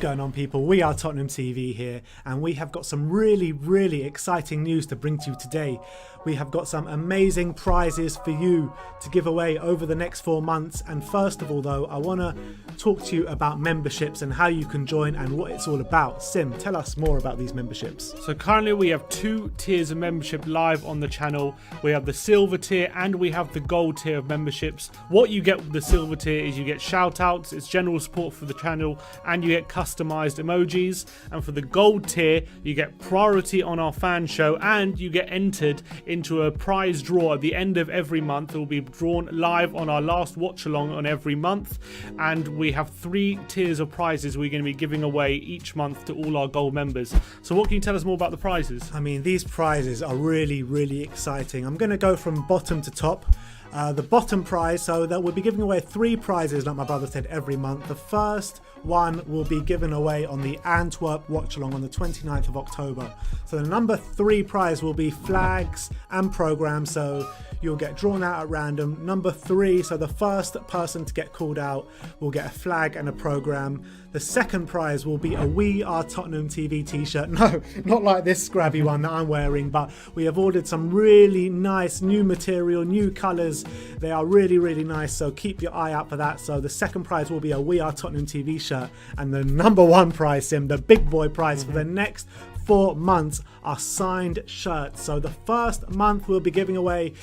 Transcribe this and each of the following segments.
going on, people? We are Tottenham TV here, and we have got some really exciting news to bring to you today. We have got some amazing prizes for you to give away over the next 4 months. And first of all, though, I want to talk to you about memberships and how you can join and what it's all about. Sim, tell us more about these memberships. So currently we have 2 tiers of membership live on the channel. We have the silver tier and we have the gold tier of memberships. What you get with the silver tier is you get shout outs, it's general support for the channel, and you get customized emojis. And for the gold tier, you get priority on our fan show, and you get entered into a prize draw at the end of every month. It will be drawn live on our last watch along on every month, and we have 3 tiers of prizes we're going to be giving away each month to all our gold members. So what can you tell us more about the prizes? I mean, these prizes are really exciting. I'm going to go from bottom to top. The bottom prize, so that we'll be giving away 3 prizes, like my brother said, every month. The first one will be given away on the Antwerp watch along on the 29th of October. So the number 3 prize will be flags and programs, so you'll get drawn out at random. Number 3, so the first person to get called out will get a flag and a program. The second prize will be a We Are Tottenham TV t-shirt. No, not like this scrabby one that I'm wearing, but we have ordered some really nice new material, new colours. They are really nice, so keep your eye out for that. So the second prize will be a We Are Tottenham TV shirt, and the number 1 prize, Sim, the big boy prize for the next 4 months are signed shirts. So the first month we'll be giving away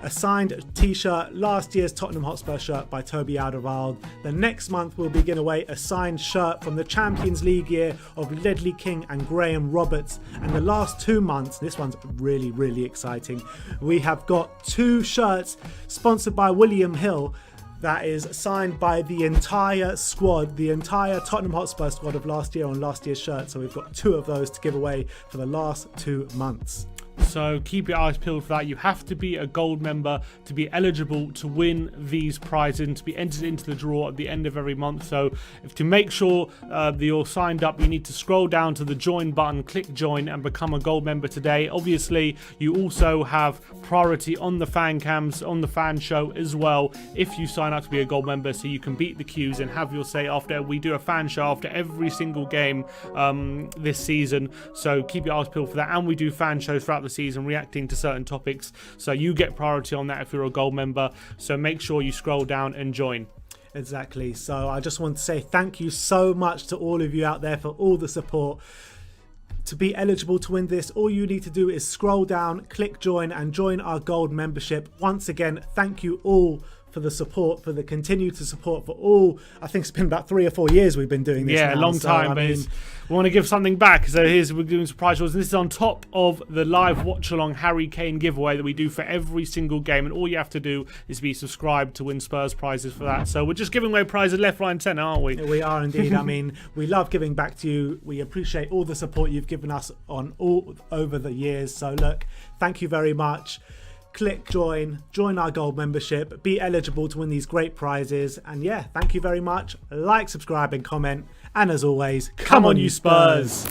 a signed t-shirt, last year's Tottenham Hotspur shirt by Toby Alderweireld. The next month we'll be giving away a signed shirt from the Champions League year of Ledley King and Graham Roberts. And the last 2 months, this one's really exciting, we have got 2 shirts sponsored by William Hill that is signed by the entire squad, the entire Tottenham Hotspur squad of last year on last year's shirt. So we've got 2 of those to give away for the last 2 months. So keep your eyes peeled for that. You have to be a gold member to be eligible to win these prizes and to be entered into the draw at the end of every month. So to make sure that you're signed up, you need to scroll down to the join button, click join and become a gold member today. Obviously, you also have priority on the fan cams, on the fan show as well, if you sign up to be a gold member, so you can beat the queues and have your say after. We do a fan show after every single game this season. So keep your eyes peeled for that. And we do fan shows throughout the season reacting to certain topics, so you get priority on that if you're a gold member. So make sure you scroll down and join. Exactly. So I just want to say thank you so much to all of you out there for all the support. To be eligible to win this, all you need to do is scroll down, click join and join our gold membership. Once again, thank you all for the support, for the continued support for all. I think it's been about 3 or 4 years we've been doing this. Yeah, now. A long time, I mean, we want to give something back. So we're doing surprise draws. This is on top of the live watch along Harry Kane giveaway that we do for every single game, and all you have to do is be subscribed to win Spurs prizes for that. So we're just giving away prizes left, right and centre, aren't we? We are indeed. I mean, we love giving back to you. We appreciate all the support you've given us on all over the years. So look, thank you very much. Click join our gold membership, be eligible to win these great prizes. And yeah, thank you very much. Like, subscribe and comment, and as always, come on you Spurs.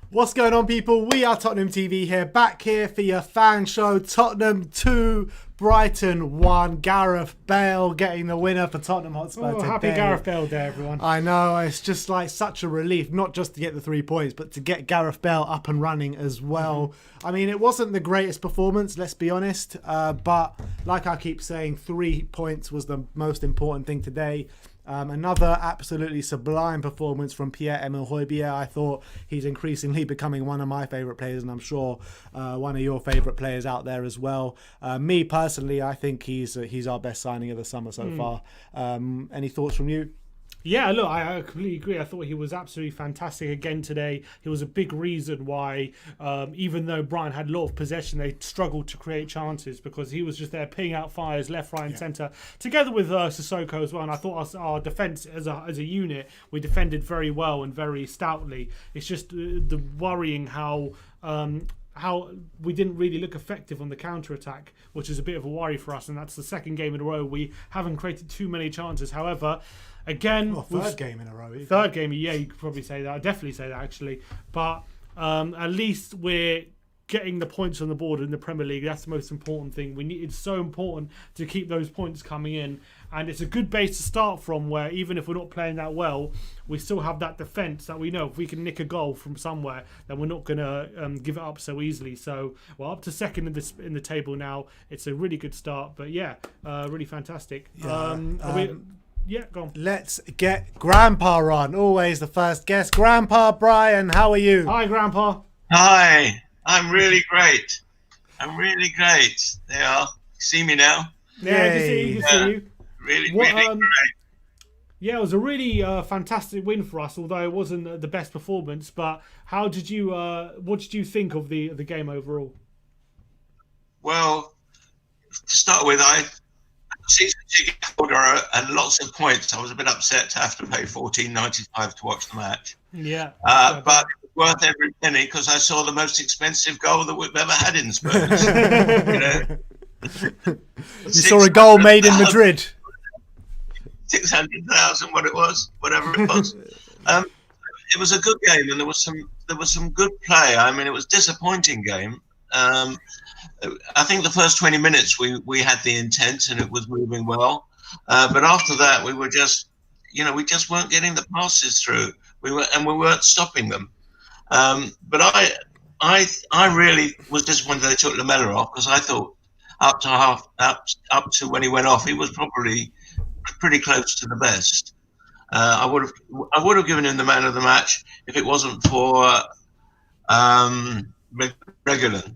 What's going on, people? We are Tottenham TV here, back here for your fan show. Tottenham 2, Brighton 1. Gareth Bale getting the winner for Tottenham Hotspur today. Happy Gareth Bale Day, everyone. I know, it's just like such a relief, not just to get the 3 points, but to get Gareth Bale up and running as well. I mean, it wasn't the greatest performance, let's be honest, but like I keep saying, 3 points was the most important thing today. Another absolutely sublime performance from Pierre-Emile Højbjerg. I thought he's increasingly becoming one of my favourite players, and I'm sure one of your favourite players out there as well. Me personally, I think he's our best signing of the summer so far. Any thoughts from you? Yeah, look, I completely agree. I thought he was absolutely fantastic again today. He was a big reason why, even though Brighton had a lot of possession, they struggled to create chances, because he was just there pinging out fires left, right and centre, together with Sissoko as well. And I thought our defence as a unit, we defended very well and very stoutly. It's just the worrying how we didn't really look effective on the counter-attack, which is a bit of a worry for us. And that's the 2nd game in a row we haven't created too many chances. However, again, third game in a row. Third game, yeah, you could probably say that. I'd definitely say that, actually. But at least we're getting the points on the board in the Premier League. That's the most important thing. It's so important to keep those points coming in, and it's a good base to start from, where even if we're not playing that well, we still have that defence that we know if we can nick a goal from somewhere, then we're not going to give it up so easily. So we're up to second in the table now. It's a really good start, but really fantastic. Yeah, go on. Let's get Grandpa on. Always the first guest. Grandpa Brian, how are you? Hi, Grandpa. Hi. I'm really great. I'm really great. There you are. See me now? Yeah, I can see you. Really great. Yeah, it was a really fantastic win for us, although it wasn't the best performance. But what did you think of the game overall? Well, to start with, I season ticket holder and lots of points. I was a bit upset to have to pay $14.95 to watch the match. Yeah. But worth every penny because I saw the most expensive goal that we've ever had in Spurs. You saw a goal made in Madrid. 600,000, whatever it was. It was a good game, and there was some good play. I mean, it was a disappointing game. I think the first 20 minutes we had the intent and it was moving well, but after that we just weren't getting the passes through. We weren't stopping them. But I really was disappointed they took Lamela off, because I thought up to when he went off, he was probably pretty close to the best. I would have given him the man of the match if it wasn't for Reguilón.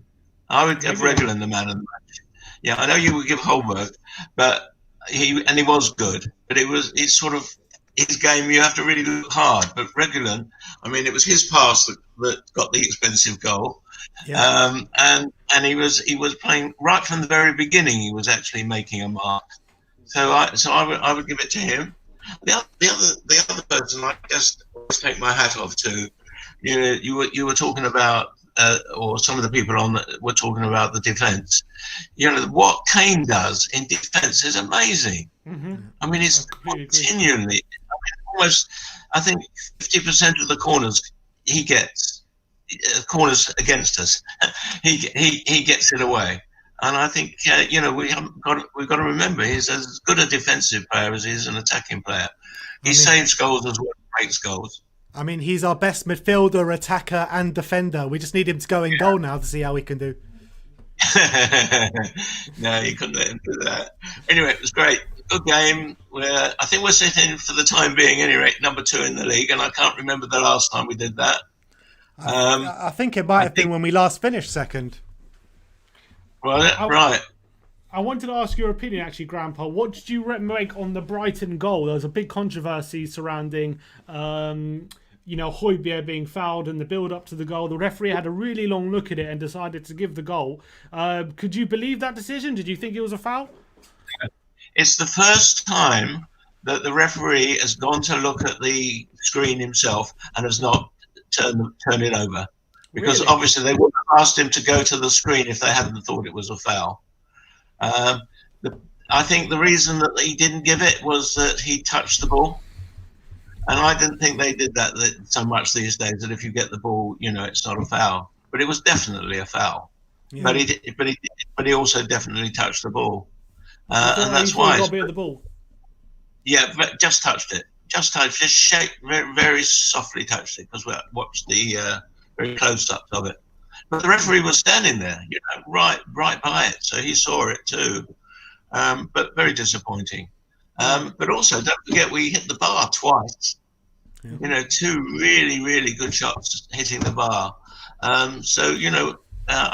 I would give Reguilón the man of the match. Yeah, I know you would give Holberg, but he was good. But it's sort of his game. You have to really look hard. But Reguilón, I mean, it was his pass that got the expensive goal. Yeah. And he was playing right from the very beginning. He was actually making a mark. So I would give it to him. The other person I just always take my hat off to. You were talking about. Or some of the people were talking about the defence. What Kane does in defence is amazing. Mm-hmm. I mean, it's continually, almost, I think 50% of the corners he gets, corners against us, he gets it away. And I think we've got to remember he's as good a defensive player as he is an attacking player. He saves goals as well as makes goals. I mean, he's our best midfielder, attacker, and defender. We just need him to go in goal now to see how he can do. No, you couldn't let him do that. Anyway, it was great. Good game. I think we're sitting, for the time being, anyway, number 2 in the league, and I can't remember the last time we did that. I think it might have been when we last finished second. Right. I wanted to ask your opinion, actually, Grandpa. What did you make on the Brighton goal? There was a big controversy surrounding, Højbjerg being fouled and the build-up to the goal. The referee had a really long look at it and decided to give the goal. Could you believe that decision? Did you think it was a foul? It's the first time that the referee has gone to look at the screen himself and has not turned it over. Because obviously they would have asked him to go to the screen if they hadn't thought it was a foul. I think the reason that he didn't give it was that he touched the ball, and I didn't think they did that so much these days. That if you get the ball, it's not a foul, but it was definitely a foul. Yeah. But he also definitely touched the ball, and that's why. He got a bit of the ball. Yeah, but just touched it. Just shake, very, very softly touched it, because we watched the very close-ups of it. But the referee was standing there, right by it, so he saw it too. But very disappointing. But also, don't forget, we hit the bar twice. Yeah. 2 really, really good shots hitting the bar. I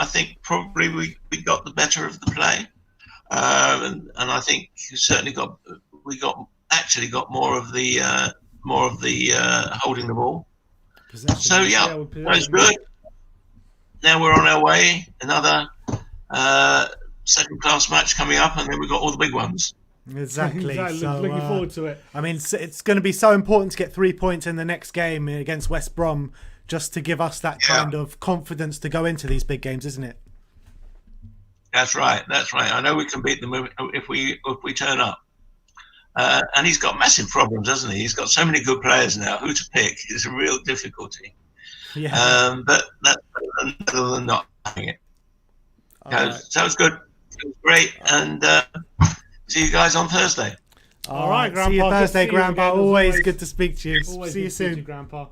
think probably we got the better of the play, and I think certainly got more of the holding the ball. Possession. So that's good. Now we're on our way. Another second-class match coming up, and then we've got all the big ones. Exactly. So, looking forward to it. I mean, it's going to be so important to get 3 points in the next game against West Brom, just to give us that kind of confidence to go into these big games, isn't it? That's right. I know we can beat them if we turn up. And he's got massive problems, hasn't he? He's got so many good players now. Who to pick is a real difficulty. Yeah. But that's better than not having it. All right. Sounds good. Sounds great. And see you guys on Thursday. All right, Grandpa. See you Good to Thursday, see you Grandpa. again, as Always always. good to speak to you. Always See you good to speak to soon. Grandpa.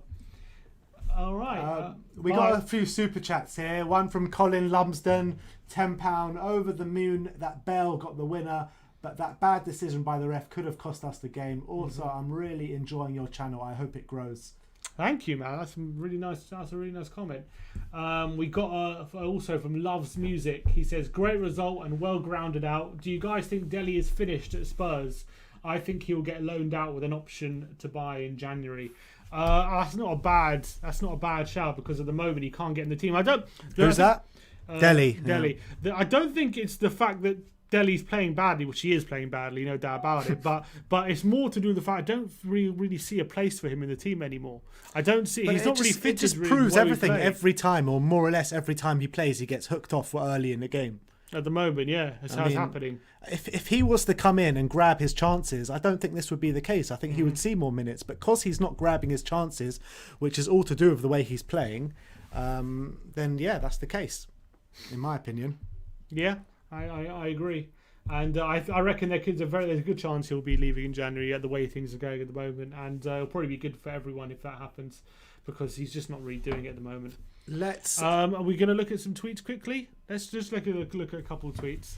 All right. We got a few super chats here. One from Colin Lumsden, £10 over the moon that Bale got the winner, but that bad decision by the ref could have cost us the game. Also, I'm really enjoying your channel. I hope it grows. Thank you, man. That's really nice. That's a really nice comment. We got also from Loves Music. He says, "Great result and well grounded out. Do you guys think Dele is finished at Spurs? I think he'll get loaned out with an option to buy in January." That's not a bad shout, because at the moment he can't get in the team. Who's that? Dele. Dele. I don't think it's the fact that Dele's playing badly, which he is playing badly, no doubt about it. But it's more to do with the fact I don't really see a place for him in the team anymore. I don't see. But he's not really fitted. It just really proves what he everything plays. every time, or more or less every time he plays, he gets hooked off early in the game. At the moment, yeah, that's how it's happening. If he was to come in and grab his chances, I don't think this would be the case. I think he would see more minutes. But because he's not grabbing his chances, which is all to do with the way he's playing, then yeah, that's the case, in my opinion. Yeah, I agree. And I reckon there's a good chance he'll be leaving in January at the way things are going at the moment. And it'll probably be good for everyone if that happens, because he's just not really doing it at the moment. Are we going to look at some tweets quickly? Let's just look at a couple of tweets.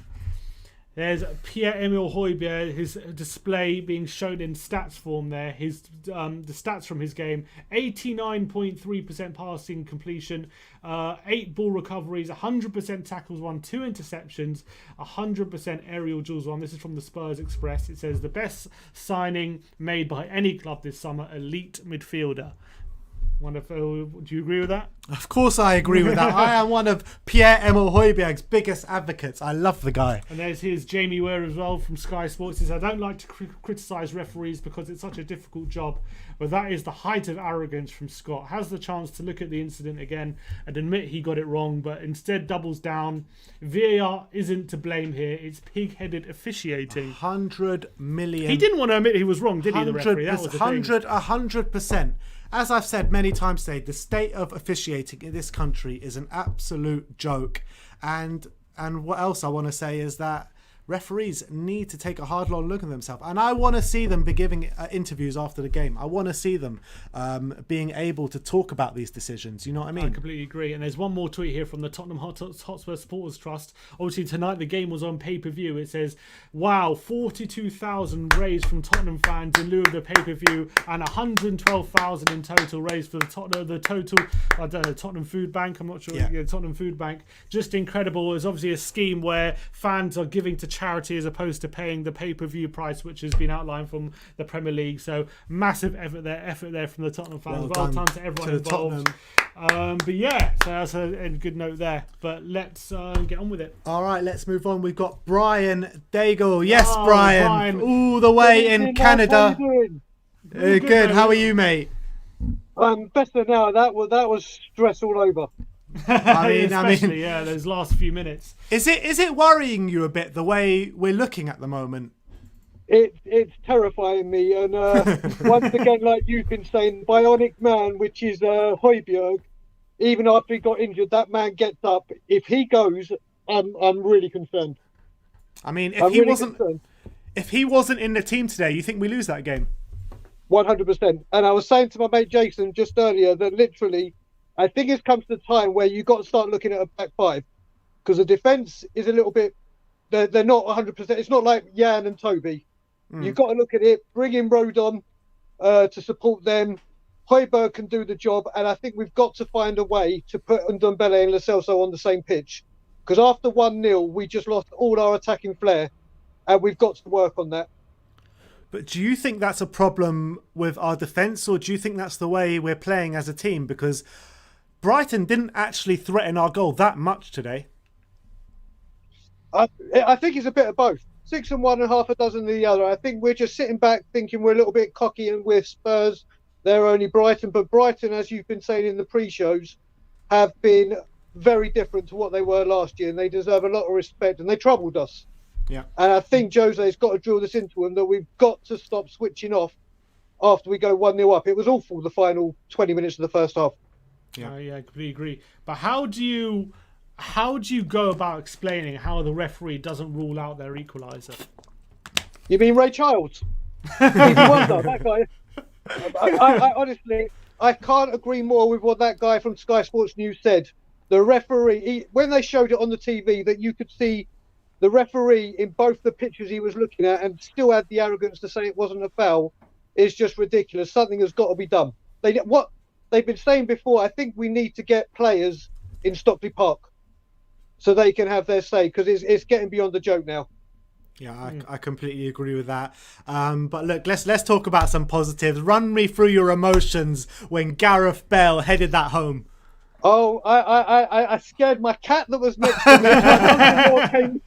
There's Pierre-Emile Højbjerg, his display being shown in stats form there. His the stats from his game: 89.3% passing completion, 8 ball recoveries, 100% tackles won, 2 interceptions, 100% aerial duels won. This is from the Spurs Express. It says the best signing made by any club this summer, elite midfielder. Wonderful. Do you agree with that? Of course I agree with that. I am one of Pierre-Emile Højbjerg's biggest advocates. I love the guy. And there's his Jamie Ware as well from Sky Sports. He says, "I don't like to criticise referees because it's such a difficult job, but that is the height of arrogance from Scott. Has the chance to look at the incident again and admit he got it wrong, but instead doubles down. VAR isn't to blame here. It's pig-headed officiating." 100 million. He didn't want to admit he was wrong, did he, the referee? That was the thing. 100%. As I've said many times today, the state of officiating in this country is an absolute joke. And what else I want to say is that referees need to take a hard, long look at themselves. And I want to see them be giving interviews after the game. I want to see them being able to talk about these decisions. You know what I mean? I completely agree. And there's one more tweet here from the Tottenham Hotspur Supporters Trust. Obviously, tonight the game was on pay-per-view. It says, "Wow, 42,000 raised from Tottenham fans in lieu of the pay-per-view, and 112,000 in total raised for the Tottenham Food Bank." I'm not sure. Yeah. Tottenham Food Bank. Just incredible. It's obviously a scheme where fans are giving to charity as opposed to paying the pay-per-view price, which has been outlined from the Premier League. So massive effort there from the Tottenham fans. Well done to everyone involved. But yeah, so that's a good note there. But let's get on with it. All right, let's move on. We've got Brian Daigle. Yes, Brian. All the way in Canada. How you doing? Good. How are you, mate? I'm better now. That was stress all over. Especially, yeah, those last few minutes. Is it worrying you a bit the way we're looking at the moment? It's terrifying me, and once again, like you've been saying, bionic man, which is Højbjerg. Even after he got injured, that man gets up. If he goes, I'm really concerned. I mean, concerned. if he wasn't in the team today, you think we lose that game? 100%. And I was saying to my mate Jason just earlier that literally, I think it's come to the time where you've got to start looking at a back five, because the defence is a little bit. They're not 100%. It's not like Jan and Toby. You've got to look at it. Bring in Rodon to support them. Højbjerg can do the job, and I think we've got to find a way to put Ndombele and Lo Celso on the same pitch, because after 1-0 we just lost all our attacking flair, and we've got to work on that. But do you think that's a problem with our defence, or do you think that's the way we're playing as a team? Because Brighton didn't actually threaten our goal that much today. I think it's a bit of both. 6 and 1 and half a dozen of the other. I think we're just sitting back thinking we're a little bit cocky and we're Spurs. They're only Brighton. But Brighton, as you've been saying in the pre-shows, have been very different to what they were last year, and they deserve a lot of respect, and they troubled us. Yeah. And I think Jose's got to drill this into them that we've got to stop switching off after we go 1-0 up. It was awful, the final 20 minutes of the first half. Yeah, I completely agree. But how do you go about explaining how the referee doesn't rule out their equaliser? You mean Ray Childs? Stevie Wonder, that guy. I honestly, I can't agree more with what that guy from Sky Sports News said. The referee, when they showed it on the TV, that you could see the referee in both the pictures he was looking at, and still had the arrogance to say it wasn't a foul, is just ridiculous. Something has got to be done. What they've been saying before. I think we need to get players in Stockley Park so they can have their say, because it's getting beyond the joke now. Yeah, I completely agree with that. But look, let's talk about some positives. Run me through your emotions when Gareth Bale headed that home. Oh, I scared my cat that was next to me. My son-in-law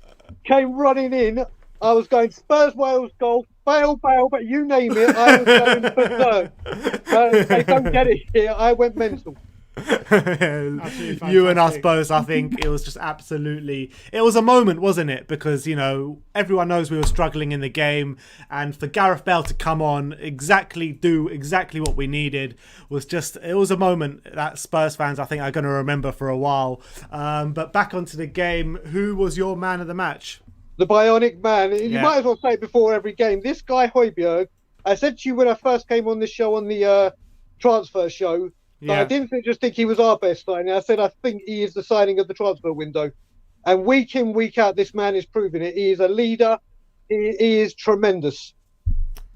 came running in. I was going Spurs, Wales goal, Bale, but you name it, I was going berserk. They don't get it here. I went mental. You and us both. I think it was just absolutely, it was a moment, wasn't it? Because, you know, everyone knows we were struggling in the game, and for Gareth Bale to come on, do exactly what we needed, was just, it was a moment that Spurs fans I think are going to remember for a while. But back onto the game, who was your man of the match? The Bionic Man. You might as well say it before every game. This guy Højbjerg, I said to you when I first came on this show, on the transfer show, I didn't just think he was our best signing. I said I think he is the signing of the transfer window. And week in, week out, this man is proving it. He is a leader. He is tremendous.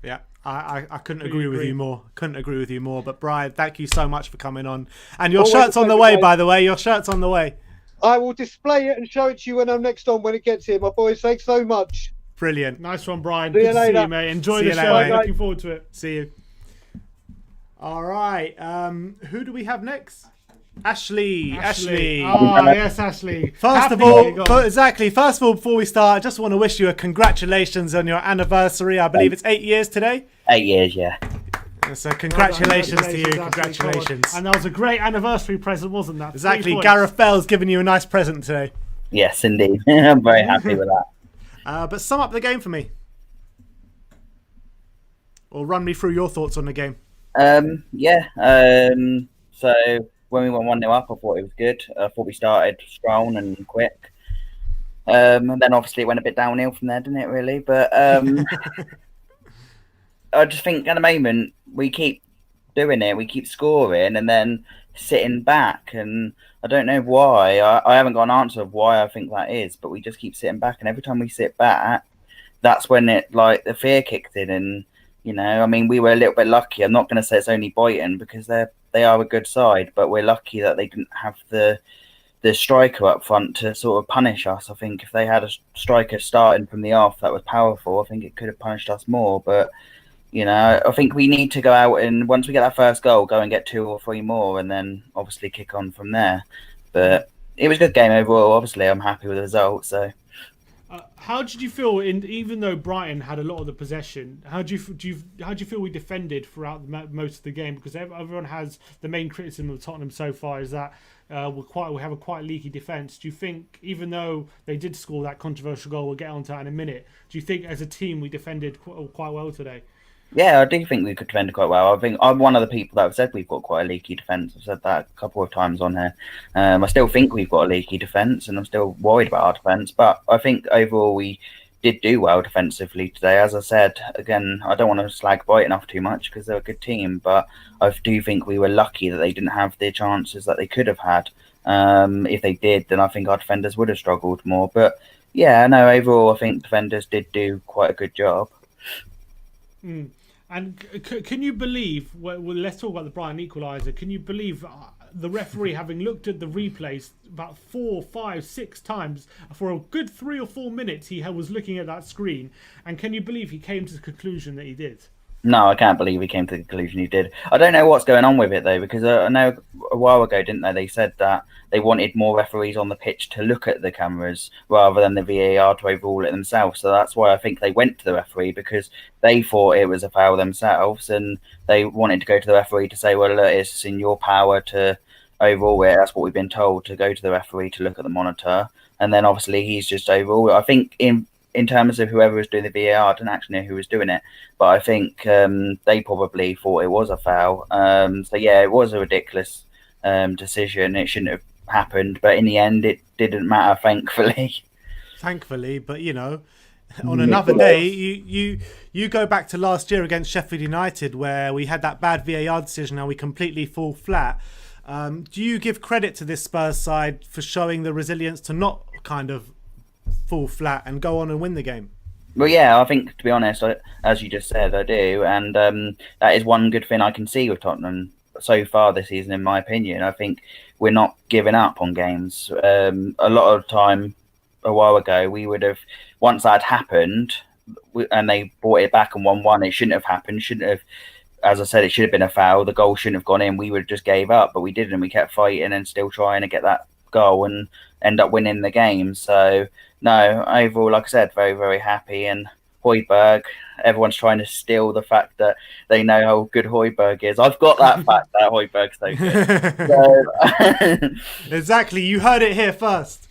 Yeah, I couldn't agree with you more. Couldn't agree with you more. But Brian, thank you so much for coming on. And your shirt's on the way, by the way. Your shirt's on the way. I will display it and show it to you when I'm next on, when it gets here, my boys. Thanks so much. Brilliant. Nice one, Brian. See Good you to later. see you, mate. Enjoy the show. Looking forward to it. See you. All right. Who do we have next? Ashley. Oh, yes, Ashley. First of all, before we start, I just want to wish you a congratulations on your anniversary. I believe it's 8 years today. 8 years, yeah. So congratulations to you. Congratulations. And that was a great anniversary present, wasn't that? Exactly. Gareth Bale's given you a nice present today. Yes, indeed. I'm very happy with that. But sum up the game for me. Or run me through your thoughts on the game. So when we went 1-0 up, I thought it was good. I thought we started strong and quick. And then obviously it went a bit downhill from there, didn't it, really? But I just think at the moment we keep doing it. We keep scoring and then sitting back. And I don't know why. I haven't got an answer of why I think that is, but we just keep sitting back. And every time we sit back, that's when the fear kicked in. And, you know, I mean, we were a little bit lucky. I'm not going to say it's only Brighton because they are a good side, but we're lucky that they didn't have the striker up front to sort of punish us. I think if they had a striker starting from the off that was powerful, I think it could have punished us more. But, you know, I think we need to go out and once we get that first goal, go and get 2 or 3 more and then obviously kick on from there. But it was a good game overall. Obviously, I'm happy with the result. So. How did you feel? Even though Brighton had a lot of the possession, how do you feel we defended throughout most of the game? Because everyone has the main criticism of Tottenham so far is that we have a quite leaky defence. Do you think, even though they did score that controversial goal, we'll get onto that in a minute, do you think as a team we defended quite well today? Yeah, I do think we could defend quite well. I think I'm one of the people that have said we've got quite a leaky defence. I've said that a couple of times on here. I still think we've got a leaky defence and I'm still worried about our defence. But I think overall we did do well defensively today. As I said, again, I don't want to slag Brighton off too much because they're a good team. But I do think we were lucky that they didn't have the chances that they could have had. If they did, then I think our defenders would have struggled more. But yeah, no, overall I think defenders did do quite a good job. And can you believe, well, let's talk about the Brighton equaliser, can you believe the referee, having looked at the replays about 4, 5, 6 times, for a good 3 or 4 minutes he was looking at that screen, and can you believe he came to the conclusion that he did? No, I can't believe he came to the conclusion he did. I don't know what's going on with it, though, because I know a while ago, didn't they? They said that they wanted more referees on the pitch to look at the cameras rather than the VAR to overrule it themselves. So that's why I think they went to the referee, because they thought it was a foul themselves and they wanted to go to the referee to say, well, look, it's in your power to overrule it. That's what we've been told, to go to the referee to look at the monitor. And then obviously he's just overruled it. I think in terms of whoever was doing the VAR, I don't actually know who was doing it, but I think they probably thought it was a foul. So yeah, it was a ridiculous decision. It shouldn't have happened, but in the end, it didn't matter, thankfully. Thankfully, but you know, on another day, you go back to last year against Sheffield United where we had that bad VAR decision and we completely fall flat. Do you give credit to this Spurs side for showing the resilience to not kind of fall flat and go on and win the game? Well, yeah, I think, to be honest, as you just said, I do. And that is one good thing I can see with Tottenham so far this season, in my opinion. I think we're not giving up on games. A lot of time, a while ago, we would have, once that happened, and they brought it back and 1-1, it shouldn't have happened. Shouldn't have, as I said, it should have been a foul. The goal shouldn't have gone in. We would have just gave up, but we didn't. We kept fighting and still trying to get that goal and end up winning the game. So, no, overall, like I said, very, very happy. And Højbjerg, everyone's trying to steal the fact that they know how good Højbjerg is. I've got that fact that Højbjerg's so good. So, exactly, you heard it here first.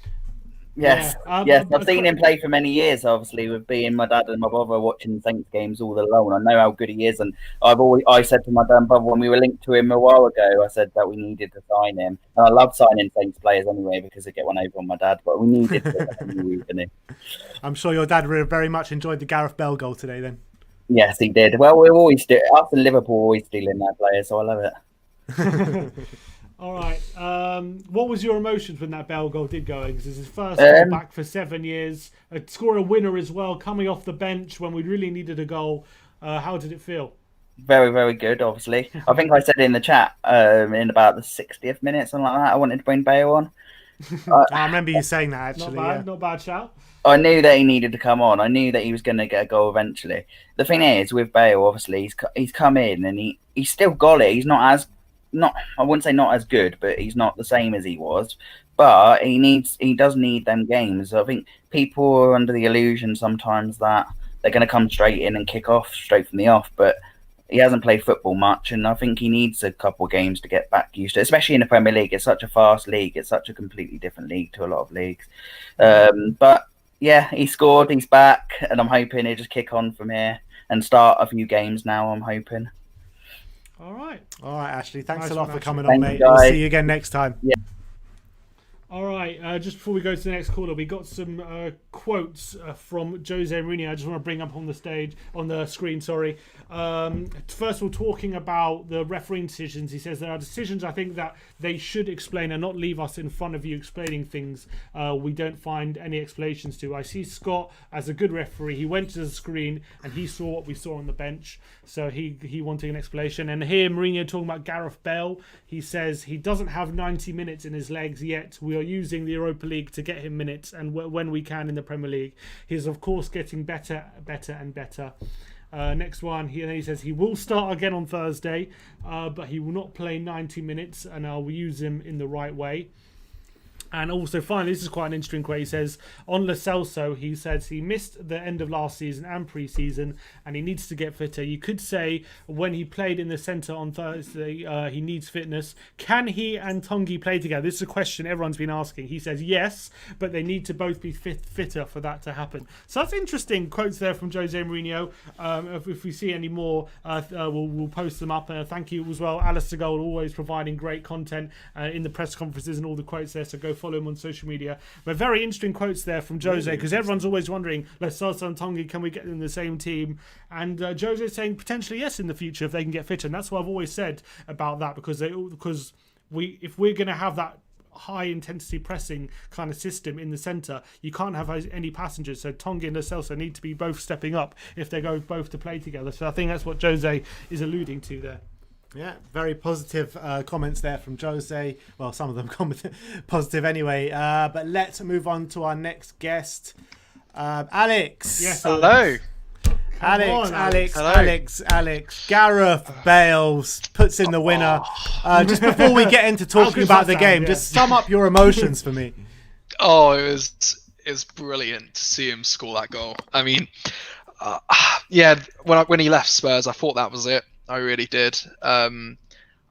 Yes, yes, I've seen him play for many years. Obviously, with being my dad and my brother watching Saints games all alone, I know how good he is. And I said to my dad and brother when we were linked to him a while ago, I said that we needed to sign him. And I love signing Saints players anyway because I get one over on my dad. But we needed to. I'm sure your dad very much enjoyed the Gareth Bale goal today. Then. Yes, he did. Well, we always do. Us in Liverpool always stealing their players, so I love it. All right. What was your emotions when that Bale goal did go in? Because it's his first goal back for 7 years. Score a winner as well, coming off the bench when we really needed a goal. How did it feel? Very, very good, obviously. I think I said in the chat in about the 60th minute, something like that, I wanted to bring Bale on. I remember you saying that, actually. Not bad shout. I knew that he needed to come on. I knew that he was going to get a goal eventually. The thing is, with Bale, obviously, he's come in and he's still got it. He's I wouldn't say not as good, but he's not the same as he was. But he does need them games. I think people are under the illusion sometimes that they're going to come straight in and kick off straight from the off. But he hasn't played football much, and I think he needs a couple of games to get back used to it, especially in the Premier League. It's such a fast league. It's such a completely different league to a lot of leagues. But yeah, he scored. He's back, and I'm hoping he'll just kick on from here and start a few games now, I'm hoping. All right, Ashley. Thanks a lot for Ashley. coming Thank on, mate. you, We'll guys. see you again next time. Yeah. All right, just before we go to the next caller, we got some quotes from Jose Mourinho. I just want to bring up on the screen. First of all, talking about the refereeing decisions, he says there are decisions I think that they should explain and not leave us in front of you explaining things we don't find any explanations to. I see Scott as a good referee. He went to the screen and he saw what we saw on the bench, so he wanted an explanation. And here Mourinho talking about Gareth Bale. He says he doesn't have 90 minutes in his legs yet. We are using the Europa League to get him minutes, and when we can in the Premier League. He's of course getting better and better. Next one, he says he will start again on Thursday, but he will not play 90 minutes, and I will use him in the right way. And also, finally, this is quite an interesting quote. He says, on Lo Celso, he says he missed the end of last season and pre-season, and he needs to get fitter. You could say when he played in the centre on Thursday, he needs fitness. Can he and Tongi play together? This is a question everyone's been asking. He says yes, but they need to both be fitter for that to happen. So that's interesting quotes there from Jose Mourinho. If we see any more, we'll post them up. Thank you as well, Alistair Gold, always providing great content in the press conferences and all the quotes there. So go follow him on social media. But very interesting quotes there from Jose, because everyone's always wondering, Lo Celso and Tongi, can we get them in the same team? And Jose is saying potentially yes in the future if they can get fitter. And that's what I've always said about that, because if we're going to have that high intensity pressing kind of system in the centre, you can't have any passengers. So Tongi and Lo Celso need to be both stepping up if they go both to play together. So I think that's what Jose is alluding to there. Yeah, very positive comments there from Jose. Well, some of them positive anyway. But let's move on to our next guest, Alex. Yes, hello. Alex. Gareth Bale puts in the winner. Just before we get into talking about the game, just sum up your emotions for me. Oh, it was brilliant to see him score that goal. I mean, when he left Spurs, I thought that was it. I really did. I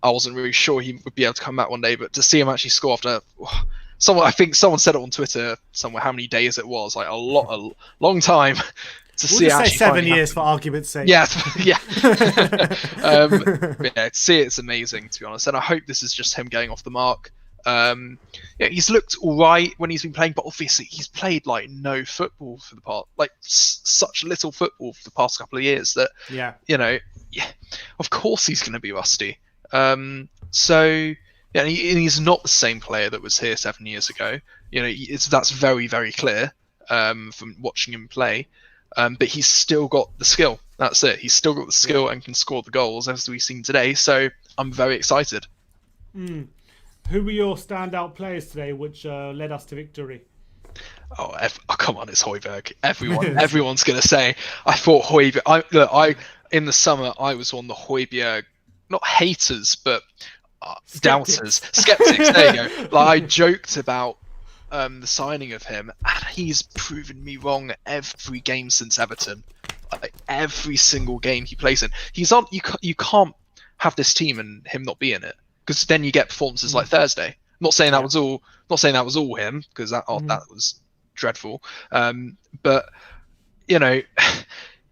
wasn't really sure he would be able to come back one day, but to see him actually score after I think someone said it on Twitter somewhere how many days it was, like a long time see just it say actually 7 finally years happen. for argument's sake. Yeah, yeah. To see it's amazing, to be honest, and I hope this is just him getting off the mark. Yeah, he's looked all right when he's been playing, but obviously he's played like no football for the past, like such little football for the past couple of years that Yeah. Of course he's going to be rusty. So yeah, and he's not the same player that was here 7 years ago. That's very, very clear from watching him play. But he's still got the skill. That's it. He's still got the skill and can score the goals, as we've seen today. So I'm very excited. Who were your standout players today, which led us to victory? Oh, come on, it's Højbjerg. Everyone's going to say. I thought Højbjerg. In the summer, I was on the Højbjerg, not haters, but doubters, skeptics. There you go. Like, I joked about the signing of him, and he's proven me wrong every game since Everton. Like, every single game he plays in, he's on. You can't have this team and him not be in it, because then you get performances like Thursday. Not saying that was all. Not saying that was all him, because that was dreadful. But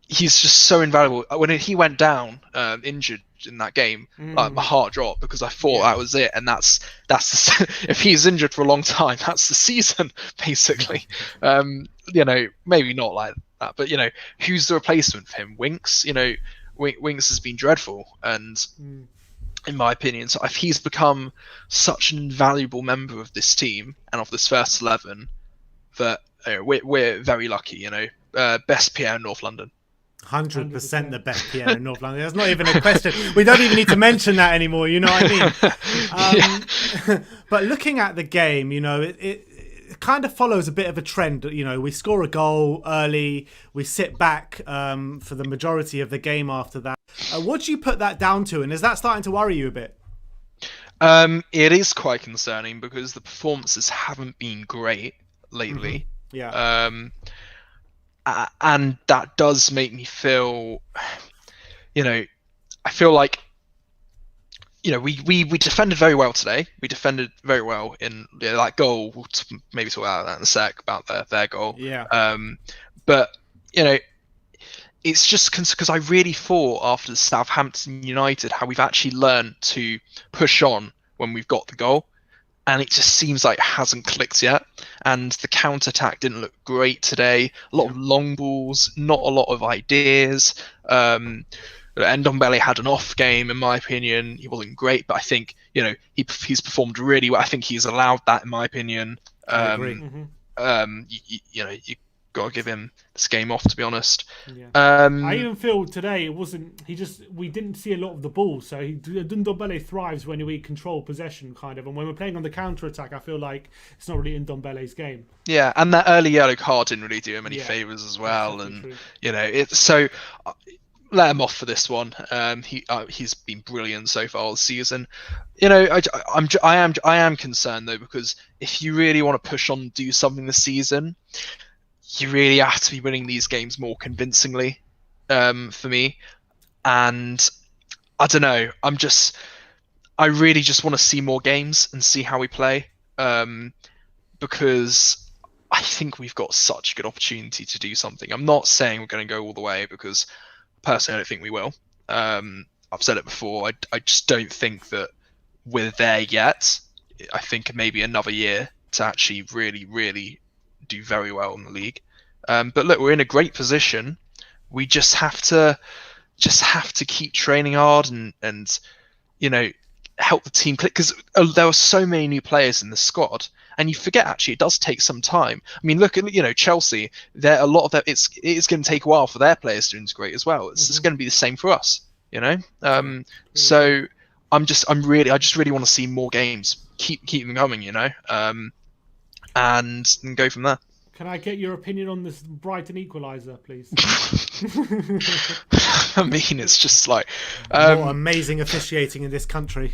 he's just so invaluable. When he went down injured in that game, my heart dropped, because I thought that was it, and that's if he's injured for a long time, that's the season basically. Maybe not like that, but who's the replacement for him? Winks. Winks has been dreadful, and in my opinion, so if he's become such an invaluable member of this team and of this first 11, that we're very lucky. Best PR in North London. 100% the best PR in North London. There's not even a question. We don't even need to mention that anymore. You know what I mean? But looking at the game, it kind of follows a bit of a trend. We score a goal early, we sit back for the majority of the game after that. What do you put that down to, and is that starting to worry you a bit? It is quite concerning, because the performances haven't been great lately. Yeah. And that does make me feel, I feel like, we defended very well today. We defended very well in that goal. We'll maybe talk about that in a sec, about their goal. Yeah. But it's just because I really thought after Southampton United how we've actually learned to push on when we've got the goal. And it just seems like it hasn't clicked yet. And the counter-attack didn't look great today. A lot of long balls, not a lot of ideas. Ndombele had an off game, in my opinion. He wasn't great, but I think, he's performed really well. I think he's allowed that, in my opinion. I agree. You got to give him this game off, to be honest. Yeah. I even feel today we didn't see a lot of the ball. So Ndombele thrives when we control possession, kind of. And when we're playing on the counter-attack, I feel like it's not really Ndombele's game. Yeah, and that early yellow card didn't really do him any favours as well. And it's so. Let him off for this one. He's been brilliant so far this season. I am concerned though, because if you really want to push on and do something this season, you really have to be winning these games more convincingly, for me. And I don't know. I really just want to see more games and see how we play, because I think we've got such a good opportunity to do something. I'm not saying we're going to go all the way, because personally I don't think we will. I've said it before. I just don't think that we're there yet. I think maybe another year to actually really, really do very well in the league. But look, we're in a great position. We just have to keep training hard and help the team click, because there are so many new players in the squad, and you forget actually it does take some time. I mean, look at Chelsea. There a lot of that. It is going to take a while for their players to integrate as well. It's going to be the same for us. So I just really want to see more games. Keep them going. And go from there. Can I get your opinion on this Brighton equaliser, please? I mean, it's just like more amazing officiating in this country.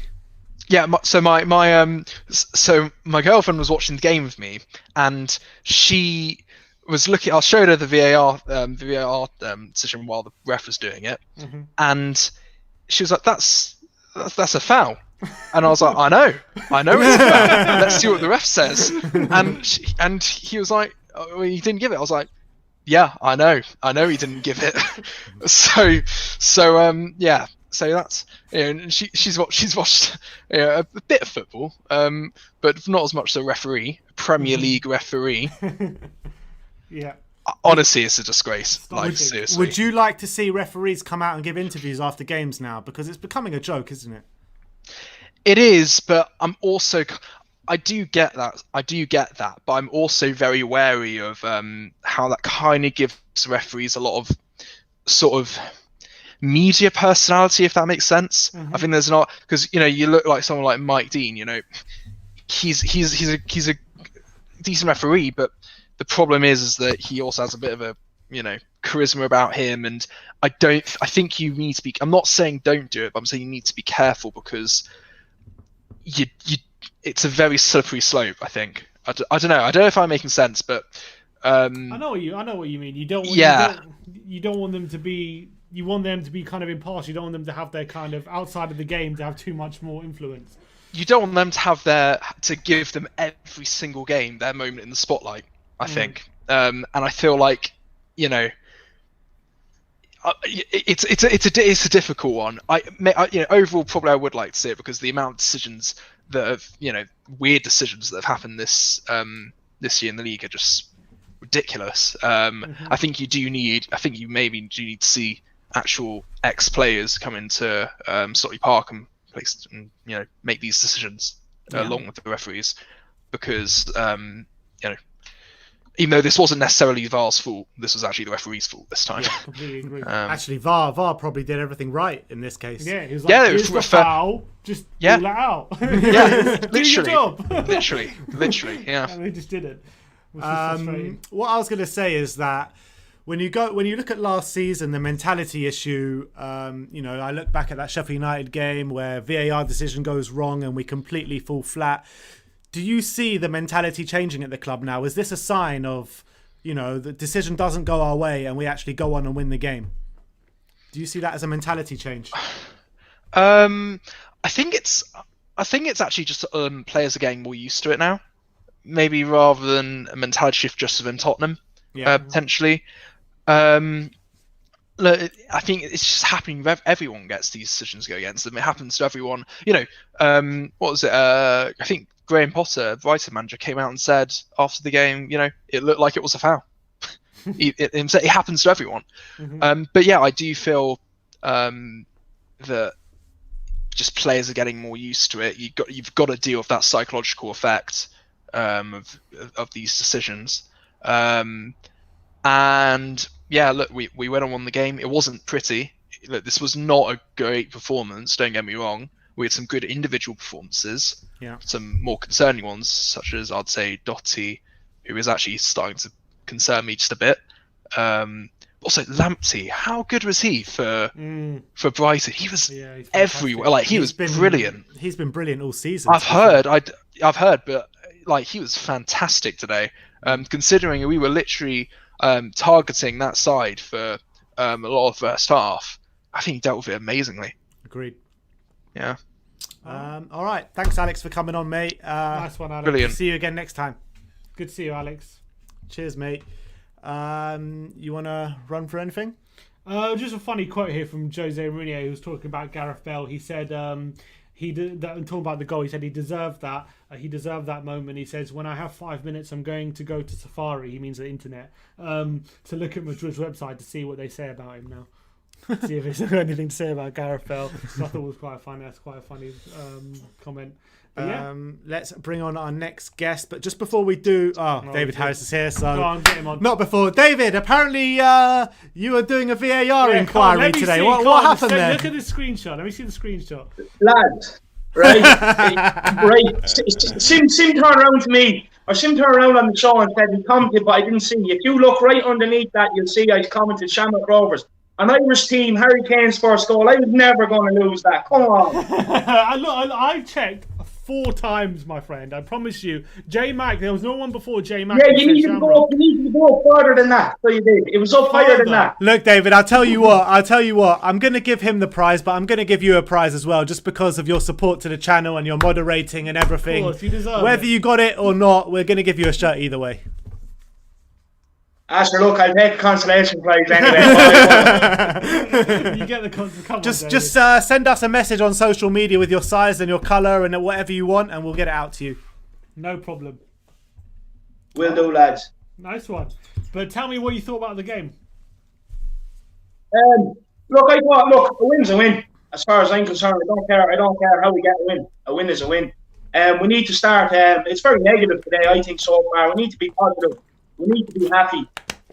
Yeah, so my girlfriend was watching the game with me, and she was looking. I showed her the VAR decision while the ref was doing it, and she was like, "That's a foul." And I was like, I know it's a foul. Let's see what the ref says. And he was like, oh, well, you didn't give it. I was like, Yeah, I know he didn't give it. Yeah. So that's, and she's watched a bit of football, but not as much as a referee, Premier League referee. Yeah. Honestly, it's a disgrace. Like, Seriously. seriously. Would you like to see referees come out and give interviews after games now? Because it's becoming a joke, isn't it? It is, but I'm also, I do get that, but I'm also very wary of how that kind of gives referees a lot of sort of media personality, if that makes sense. I think there's not, because you look like someone like Mike Dean. He's a decent referee, but the problem is that he also has a bit of a charisma about him, and I think you need to be. I'm not saying don't do it, but I'm saying you need to be careful, because it's a very slippery slope. I think. I don't know. I don't know if I'm making sense, but I know what you mean. You don't want them to be. You want them to be kind of impartial. You don't want them to have their kind of outside of the game to have too much more influence. You don't want them to have to give them every single game their moment in the spotlight. I think, and I feel like, it's a difficult one. Overall, probably I would like to see it, because the amount of decisions that have, weird decisions that have happened this year in the league are just ridiculous. I think you maybe do need to see actual ex-players come into Stockley Park and make these decisions along with the referees, because even though this wasn't necessarily VAR's fault, this was actually the referee's fault this time. Yeah, completely agree. Actually, VAR probably did everything right in this case. Yeah, he was like, here's the foul, just rule it out. Yeah, do your job. literally, yeah. And they just did it. Which is frustrating. What I was going to say is that when you look at last season, the mentality issue, I look back at that Sheffield United game where VAR decision goes wrong and we completely fall flat. Do you see the mentality changing at the club now? Is this a sign of, the decision doesn't go our way and we actually go on and win the game? Do you see that as a mentality change? I think it's actually just players are getting more used to it now, maybe rather than a mentality shift just within Tottenham, potentially. Look, I think it's just happening. Everyone gets these decisions go against them. It happens to everyone. What was it? I think Graham Potter, Brighton manager, came out and said after the game, it looked like it was a foul. It happens to everyone. But yeah, I do feel that just players are getting more used to it. You've got to deal with that psychological effect of these decisions. And yeah, look, we went and won the game. It wasn't pretty. Look, this was not a great performance. Don't get me wrong. We had some good individual performances. Yeah. Some more concerning ones, such as I'd say Dotti, who is actually starting to concern me just a bit. Also Lamptey, how good was he for Brighton? He was everywhere. Like he was brilliant. He's been brilliant all season. I've heard, but like he was fantastic today. Considering we were literally targeting that side for a lot of first half, I think he dealt with it amazingly. Agreed. Yeah. All right. Thanks, Alex, for coming on, mate. Nice one, Alex. Brilliant. See you again next time. Good to see you, Alex. Cheers, mate. You want to run for anything? Just a funny quote here from Jose Mourinho, who was talking about Gareth Bale. He said talking about the goal, he said he deserved that. He deserved that moment. He says, when I have 5 minutes, I'm going to go to Safari, he means the internet, to look at Madrid's website to see what they say about him now. See if there's anything to say about Gareth Bale. So I thought it was quite funny. That's quite a funny comment. But yeah. Let's bring on our next guest. But just before we do... David Harris is here, so... Go on, get him on. Not before. David, apparently you were doing a VAR inquiry today. What happened there? Look at this screenshot. Let me see the screenshot. Lads, right? Sim turned around to me. Or Sim turned around on the show and said he commented, but I didn't see. If you look right underneath that, you'll see I commented Shamrock Rovers. An Irish team, Harry Kane's first goal. I was never going to lose that. Come on. I checked 4 times, my friend. I promise you. J-Mac, there was no one before J-Mac. Yeah, you needed to go up further than that. So you did. It was up higher than that. Look, David, I'll tell you what. I'm going to give him the prize, but I'm going to give you a prize as well, just because of your support to the channel and your moderating and everything. Of course, you deserve Whether it. you got it or not, we're going to give you a shirt either way. Asher, look, I'll take a consolation prize anyway. You get the come Just on, send us a message on social media with your size and your colour and whatever you want, and we'll get it out to you. no problem. Will do, lads. Nice one. But tell me what you thought about the game. Look, I thought, a win's a win. As far as I'm concerned, I don't care how we get a win. A win is a win. We need to start. It's very negative today, I think, so far. We need to be positive. We need to be happy.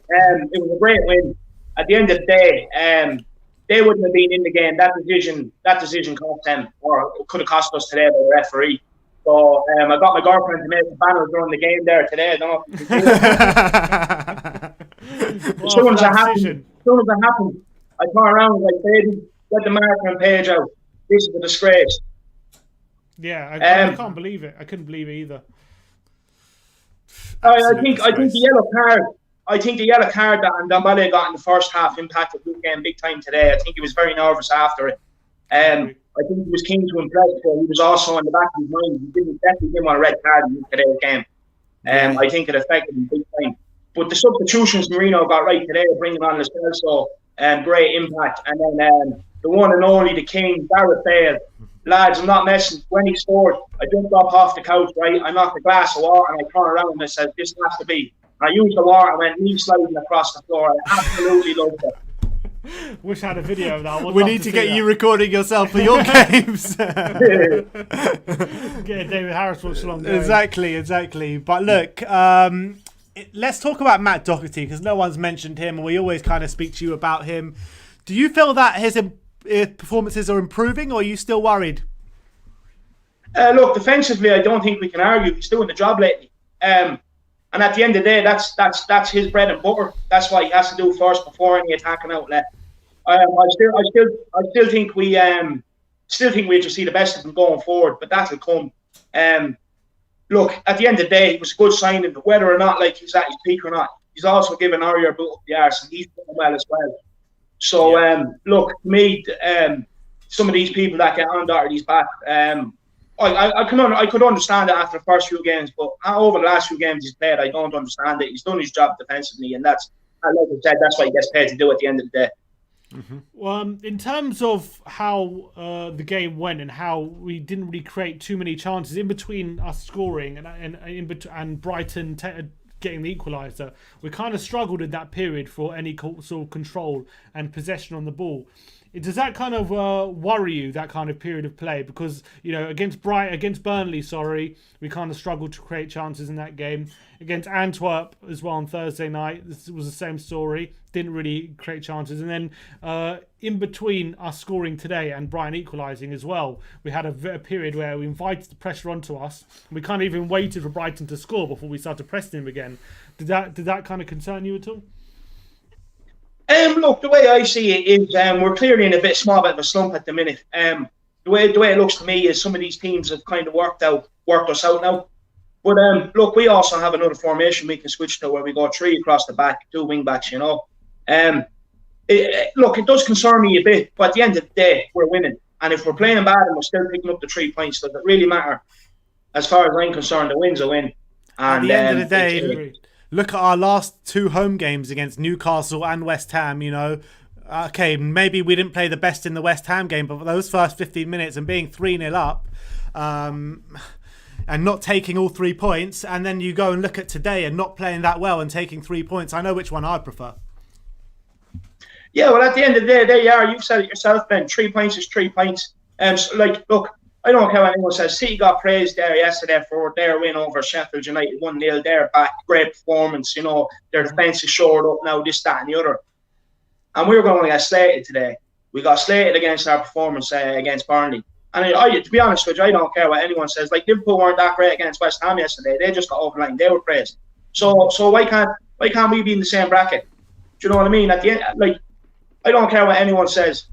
It was a great win. At the end of the day, they wouldn't have been in the game. That decision cost them, or it could have cost us today by the referee. So I got my girlfriend to make the banners during the game there today. I don't know if you can see it. As soon as it happened, I turned around and was like, baby, get the marker and page out. This is a disgrace. Yeah, I can't believe it. I couldn't believe it either. I think the yellow card. I think the yellow card that Ndombele got in the first half impacted the game big time today. I think he was very nervous after it. I think he was keen to impress, but he was also in the back of his mind. He definitely didn't want a red card in today's game. I think it affected him big time. But the substitutions Marino got right today, bringing on Lo Celso, great impact. And then the one and only, the king, Gareth Bale. Lads, I'm not messing. When he scored, I jumped up off the couch, right? I knocked a glass of water and I turned around and I said, this has to be. I used the water and went knee sliding across the floor. I absolutely loved it. Wish I had a video of that. We need to get you recording yourself for your games. Get David Harris watch along. Exactly. But look, let's talk about Matt Doherty, because no one's mentioned him, and we always kind of speak to you about him. Do you feel that his performances are improving, or are you still worried? Look, defensively, I don't think we can argue. He's doing the job lately. And at the end of the day, that's his bread and butter. That's what he has to do first before any attacking outlet. I still think we have to see the best of him going forward, but that'll come. Look, at the end of the day, it was a good signing. Whether or not like he's at his peak or not, he's also given Aurier a boot up the arse, and he's doing well as well. So look, to me, some of these people that get on Doherty's back, I could understand it after the first few games, but over the last few games he's played, I don't understand it. He's done his job defensively, and that's, like I said, that's what he gets paid to do at the end of the day. Mm-hmm. Well, in terms of how the game went and how we didn't really create too many chances in between us scoring and Brighton getting the equaliser, we kind of struggled in that period for any sort of control and possession on the ball. Does that kind of worry you, that kind of period of play? Because, you know, against Burnley, we kind of struggled to create chances in that game. Against Antwerp as well on Thursday night, this was the same story. Didn't really create chances. And then in between us scoring today and Brighton equalising as well, we had a period where we invited the pressure onto us. We kind of even waited for Brighton to score before we started pressing him again. Did that kind of concern you at all? Look, the way I see it is we're clearly in a small bit of a slump at the minute. The way it looks to me is some of these teams have kind of worked us out now. But look, we also have another formation we can switch to where we go 3 across the back, 2 wing backs, you know. Look, it does concern me a bit, but at the end of the day, we're winning. And if we're playing bad and we're still picking up the 3 points, does it really matter? As far as I'm concerned, the win's a win. And at the end of the day, look at our last 2 home games against Newcastle and West Ham, you know. Okay, maybe we didn't play the best in the West Ham game, but for those first 15 minutes and being 3-0 up and not taking all 3 points, and then you go and look at today and not playing that well and taking 3 points, I know which one I'd prefer. Yeah, well, at the end of the day, there you are. You've said it yourself, Ben. 3 points is 3 points. Look, I don't care what anyone says. City got praised there yesterday for their win over Sheffield United, 1-0. They're back, great performance. You know, their defence is shored up now, this, that, and the other. And we were going to get slated today. We got slated against our performance against Burnley. And to be honest with you, I don't care what anyone says. Like, Liverpool weren't that great against West Ham yesterday. They just got overlined. They were praised. So why can't we be in the same bracket? Do you know what I mean? At the end, like, I don't care what anyone says.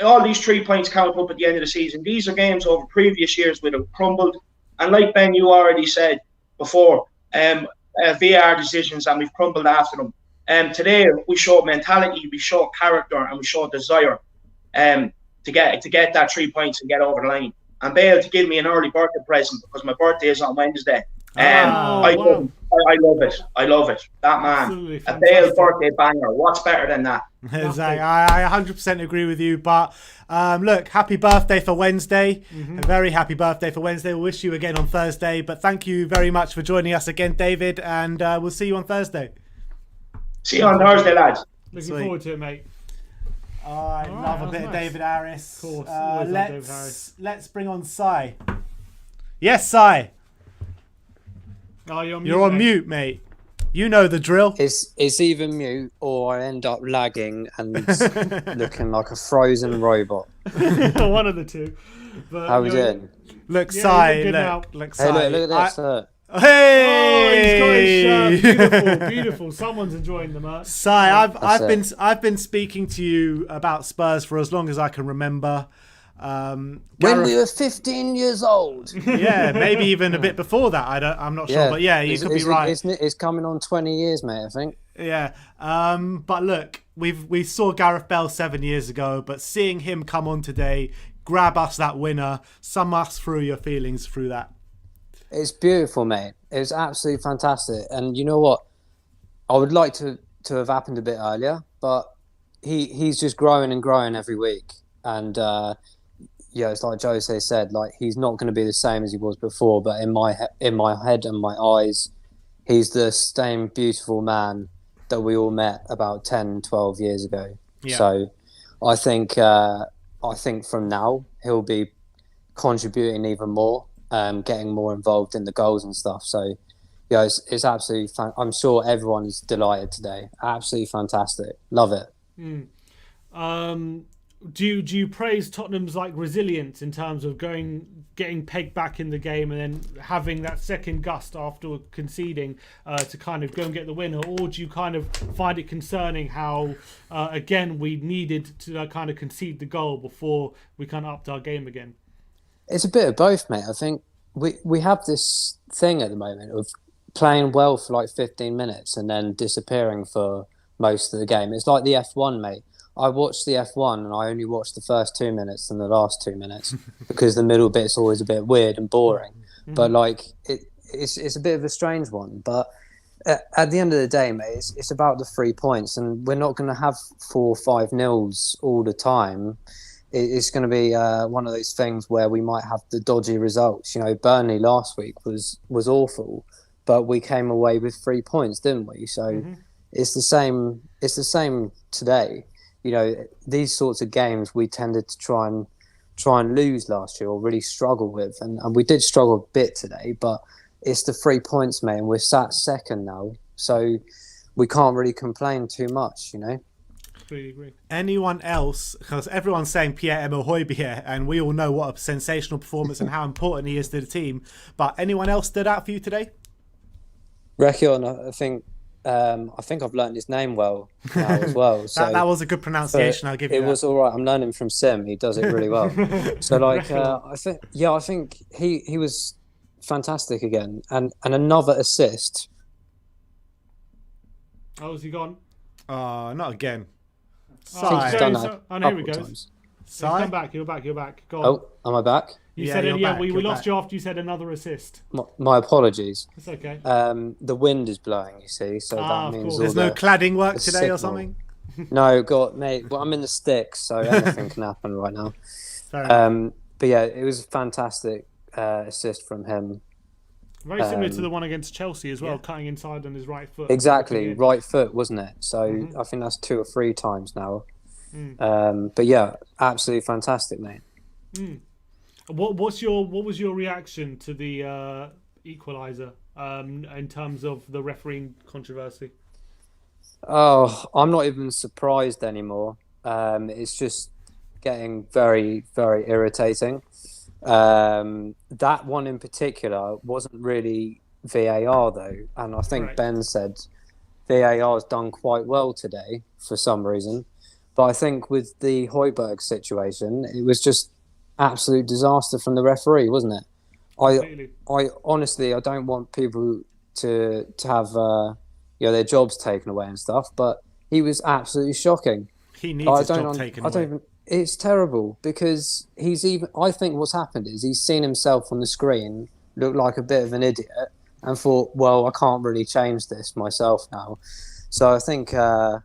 All these 3 points count up at the end of the season. These are games over previous years would have crumbled. And like Ben, you already said before, VAR decisions, and we've crumbled after them. Today we showed mentality, we showed character, and we showed desire to get that 3 points and get over the line. And Bale to give me an early birthday present because my birthday is on Wednesday. I I love it. I love it. That man, Absolutely a fantastic. Bale birthday banger. What's better than that? Exactly. I 100% agree with you. But look, happy birthday for Wednesday. A very happy birthday for Wednesday. We'll wish you again on Thursday. But thank you very much for joining us again, David. And we'll see you on Thursday. See you on Thursday, lads. Looking Sweet. forward to it, mate. I love a bit of David Harris. Of course, always love David Harris. Let's bring on Sai. Yes, Sai. Oh, You're on mute, mate. You know the drill. It's either mute or I end up lagging and looking like a frozen robot. One of the two. But, How we doing? Look, Yeah, Sai. you look good now. Look, Hey, Sai. look at this. Look. Hey! Oh, he's got his shirt. Beautiful, beautiful. Someone's enjoying the merch. Sai, I've been it. speaking to you about Spurs for as long as I can remember. When Gareth- we were 15 years old. yeah, maybe even a bit before that. I'm not sure, but yeah, you could be right. It's coming on 20 years, mate, I think. Yeah, but look, we saw Gareth Bale 7 years ago, but seeing him come on today, grab us that winner, sum us through your feelings through that. It's beautiful, mate. It's absolutely fantastic. And you know what? I would like to have happened a bit earlier, but he's just growing and growing every week. And yeah, it's like Jose said, like he's not going to be the same as he was before. But in my head and my eyes, he's the same beautiful man that we all met about 10, 12 years ago. Yeah. So I think from now he'll be contributing even more, getting more involved in the goals and stuff. So yeah, it's absolutely I'm sure everyone is delighted today. Absolutely fantastic. Love it. Do you praise Tottenham's like resilience in terms of getting pegged back in the game and then having that second gust after conceding to kind of go and get the winner, or do you kind of find it concerning how again we needed to kind of concede the goal before we kind of upped our game again? It's a bit of both, mate. I think we have this thing at the moment of playing well for like 15 minutes and then disappearing for most of the game. It's like the F1, mate. I watched the F1 and I only watched the first 2 minutes and the last 2 minutes because the middle bit's always a bit weird and boring. But like it's a bit of a strange one. But at the end of the day, mate, it's about the 3 points, and we're not going to have 4 or 5-0s all the time. It's going to be one of those things where we might have the dodgy results. You know, Burnley last week was awful, but we came away with 3 points, didn't we? So it's the same. It's the same today. You know, these sorts of games we tended to try and lose last year or really struggle with, and we did struggle a bit today. But it's the 3 points, mate, and we're sat second now, so we can't really complain too much. You know. Completely agree. Anyone else? Because everyone's saying Pierre-Emile Højbjerg, and we all know what a sensational performance and how important he is to the team. But anyone else stood out for you today? Rekion, I think I've learned his name well now as well. So that was a good pronunciation. I'll give you that. It was all right. I'm learning from Sim. He does it really well. So like, I think he was fantastic again, and another assist. Oh, has he gone? Not again. I think he's done that Oh, no, here he couple goes. times. Sai? Come back. You're back. You're back. Go on. Oh, am I back? You Yeah, said you're back, we you're lost back. you after you said another assist. My apologies. It's okay. The wind is blowing, you see, so Ah, that of means course. all There's no the cladding work today signal. or something? No, God, mate. Well, I'm in the sticks, so anything can happen right now. Fair enough. But yeah, it was a fantastic assist from him. Very similar to the one against Chelsea as well, cutting inside on his right foot. Exactly, right foot, wasn't it? So I think that's 2 or 3 times now. But yeah, absolutely fantastic, mate. What was your reaction to the equaliser in terms of the refereeing controversy? Oh, I'm not even surprised anymore. It's just getting very, very irritating. That one in particular wasn't really VAR though, and I think Right. Ben said VAR has done quite well today for some reason. But I think with the Højbjerg situation, it was just absolute disaster from the referee, wasn't it? Completely. I honestly, I don't want people to have their jobs taken away and stuff, but he was absolutely shocking. He needs his job taken away. It's terrible because I think what's happened is he's seen himself on the screen look like a bit of an idiot, and thought, well, I can't really change this myself now. So I think, the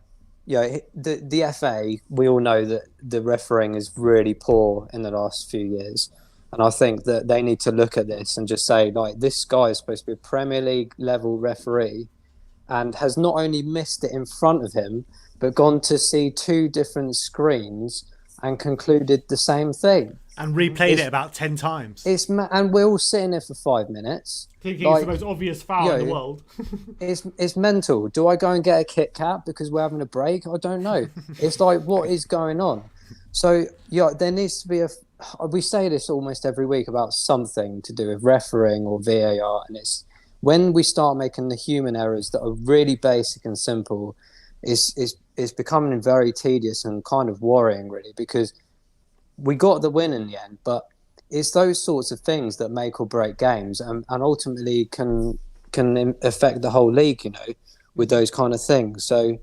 FA, we all know that the refereeing is really poor in the last few years. And I think that they need to look at this and just say, like, this guy is supposed to be a Premier League level referee and has not only missed it in front of him, but gone to see 2 different screens and concluded the same thing. And replayed it about 10 times. And we're all sitting there for 5 minutes. Thinking it's the most obvious foul in the world. It's mental. Do I go and get a Kit Kat because we're having a break? I don't know. It's like, what is going on? So, there needs to be we say this almost every week about something to do with refereeing or VAR, and it's when we start making the human errors that are really basic and simple, is becoming very tedious and kind of worrying, really, because we got the win in the end, but it's those sorts of things that make or break games, and ultimately can affect the whole league, with those kind of things. So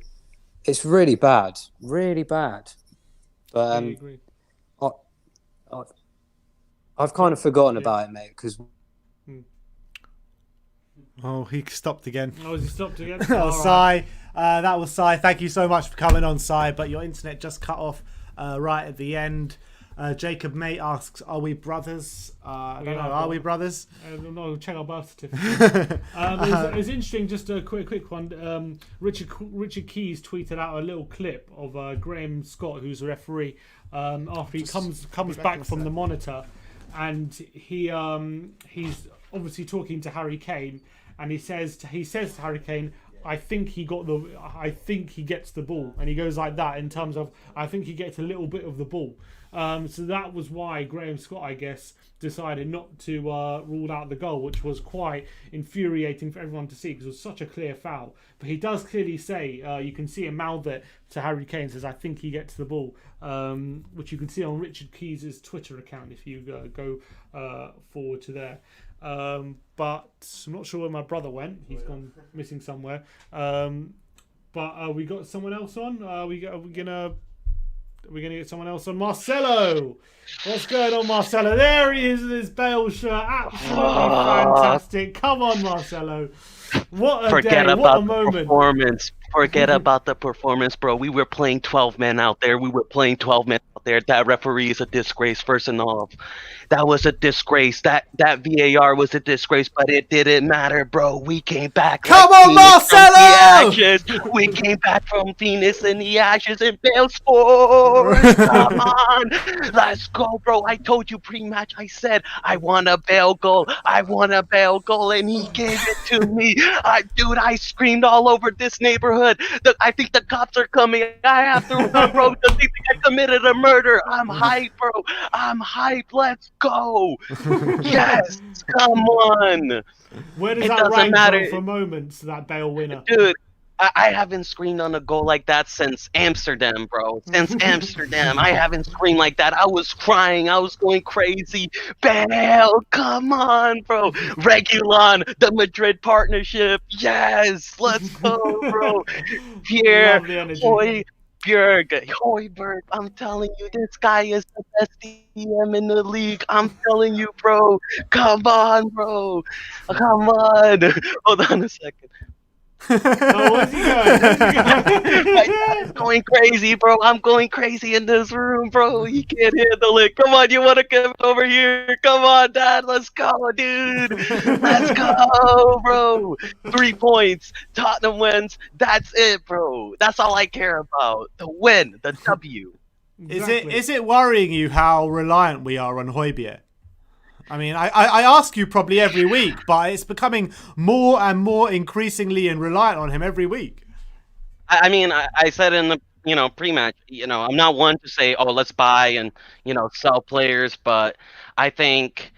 it's really bad, really bad. But I agree. I've kind of forgotten about it, mate, because... Oh, he stopped again. Oh, has he stopped again? Sai. That was Sai. Thank you so much for coming on, Sai, but your internet just cut off right at the end. Jacob May asks, are we brothers? I don't know, are we brothers? No, check our birth certificate. It's interesting, just a quick one. Richard Keys tweeted out a little clip of Graham Scott, who's a referee, after he comes back from the monitor, and he's obviously talking to Harry Kane, and he says to Harry Kane, I think he gets the ball, and he goes like that in terms of I think he gets a little bit of the ball. So that was why Graham Scott, I guess, decided not to rule out the goal, which was quite infuriating for everyone to see because it was such a clear foul. But he does clearly say, you can see him mouth it to Harry Kane, says, I think he gets the ball, which you can see on Richard Keys' Twitter account if you go forward to there. But I'm not sure where my brother went. He's gone missing somewhere. But we got someone else on. Are we gonna get someone else on? Marcelo, what's going on, Marcelo? There he is in his Bale shirt. Absolutely fantastic. Come on, Marcelo. What a day! What a moment! Forget about the performance, bro. We were playing 12 men out there. That referee is a disgrace, first and all. That was a disgrace. That VAR was a disgrace, but it didn't matter, bro. We came back. Come on, Marcelo! We came back from Venus in the ashes and Bale scores. Come on. Let's go, bro. I told you pre-match. I said, I want a Bale goal. And he gave it to me. I screamed all over this neighborhood. I think the cops are coming. I have to run, bro, because they think I committed a murder. I'm hyped, bro. I'm hyped. Let's go. Yes. Come on. Where does that rank for moments, that Bale winner? Dude, I haven't screamed on a goal like that since Amsterdam, bro. I haven't screamed like that. I was crying. I was going crazy. Bale, come on, bro. Regulon, the Madrid partnership. Yes, let's go, bro. Pierre, Højbjerg, I'm telling you, this guy is the best DM in the league. I'm telling you, bro. Come on, bro. Come on. Hold on a second. Where's he going? My dad's going crazy, bro. I'm going crazy in this room, bro. He can't handle it. Come on, you want to come over here? Come on, Dad. Let's go, dude. Let's go, bro. 3 points. Tottenham wins. That's it, bro. That's all I care about. The win, the W. Exactly. Is it worrying you how reliant we are on Højbjerg? I mean, I ask you probably every week, but it's becoming more and more increasingly and reliant on him every week. I mean, I said in the pre-match, I'm not one to say, oh, let's buy and sell players, but I think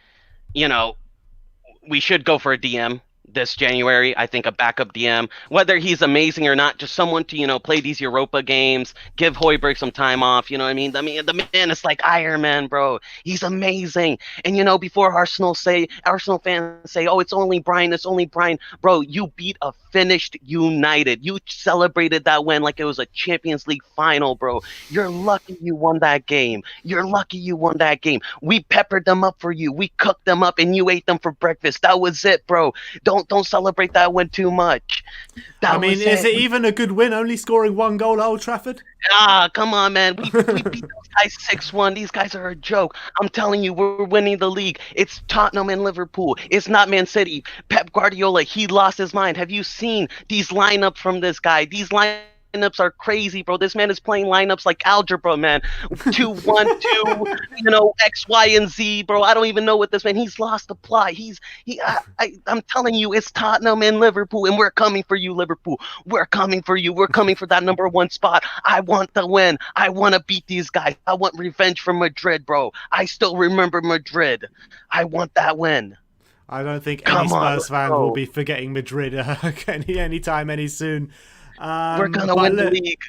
we should go for a DM this January. I think a backup DM, whether he's amazing or not, just someone to play these Europa games, give Højbjerg some time off. You know what I mean? The man is like Iron Man, bro. He's amazing. And before Arsenal fans say, oh, it's only Brian, bro, you beat a finished united. You celebrated that win like it was a Champions League final, bro. You're lucky you won that game. You're lucky you won that game. We peppered them up for you. We cooked them up and you ate them for breakfast. That was it, bro. Don't celebrate that win too much. I mean, is it even a good win, only scoring 1 goal at Old Trafford? Ah, come on, man. We beat those guys 6-1. These guys are a joke. I'm telling you, we're winning the league. It's Tottenham and Liverpool. It's not Man City. Pep Guardiola, he lost his mind. Have you seen these lineups from this guy? These lineups are crazy, bro. This man is playing lineups like algebra, man. 2-1-2, X, Y, and Z, bro. I don't even know what this man. He's lost the plot. I'm telling you, it's Tottenham and Liverpool, and we're coming for you, Liverpool. We're coming for you. We're coming for that #1 spot. I want the win. I want to beat these guys. I want revenge from Madrid, bro. I still remember Madrid. I want that win. I don't think any Spurs fan will be forgetting Madrid anytime soon. We're gonna win the league.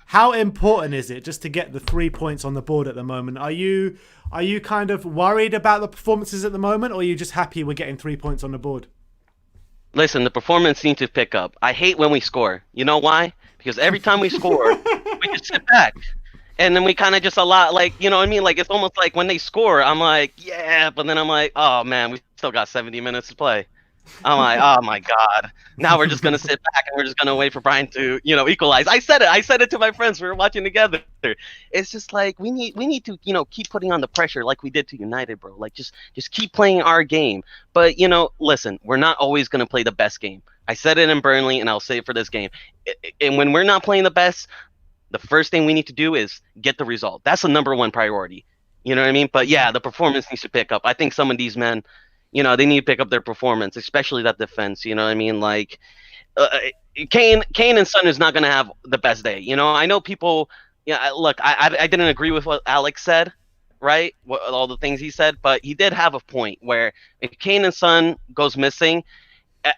How important is it just to get the 3 points on the board at the moment? Are you kind of worried about the performances at the moment, or are you just happy we're getting 3 points on the board? Listen, the performance needs to pick up. I hate when we score. You know why? Because every time we score, we just sit back. And then we kind of just you know what I mean? Like, it's almost like when they score, I'm like, yeah, but then I'm like, oh man, we still got 70 minutes to play. I'm like, oh my God. Now we're just gonna sit back and we're just gonna wait for Brian to, equalize. I said it to my friends. We were watching together. It's just like we need to, keep putting on the pressure like we did to United, bro. Like just keep playing our game. But listen, we're not always gonna play the best game. I said it in Burnley, and I'll say it for this game. And when we're not playing the best, the first thing we need to do is get the result. That's the #1 priority. You know what I mean? But yeah, the performance needs to pick up. I think some of these men, they need to pick up their performance, especially that defense. You know what I mean? Like, Kane and Son is not going to have the best day. I know people. Yeah, look, I didn't agree with what Alex said, right? All the things he said, but he did have a point where if Kane and Son goes missing,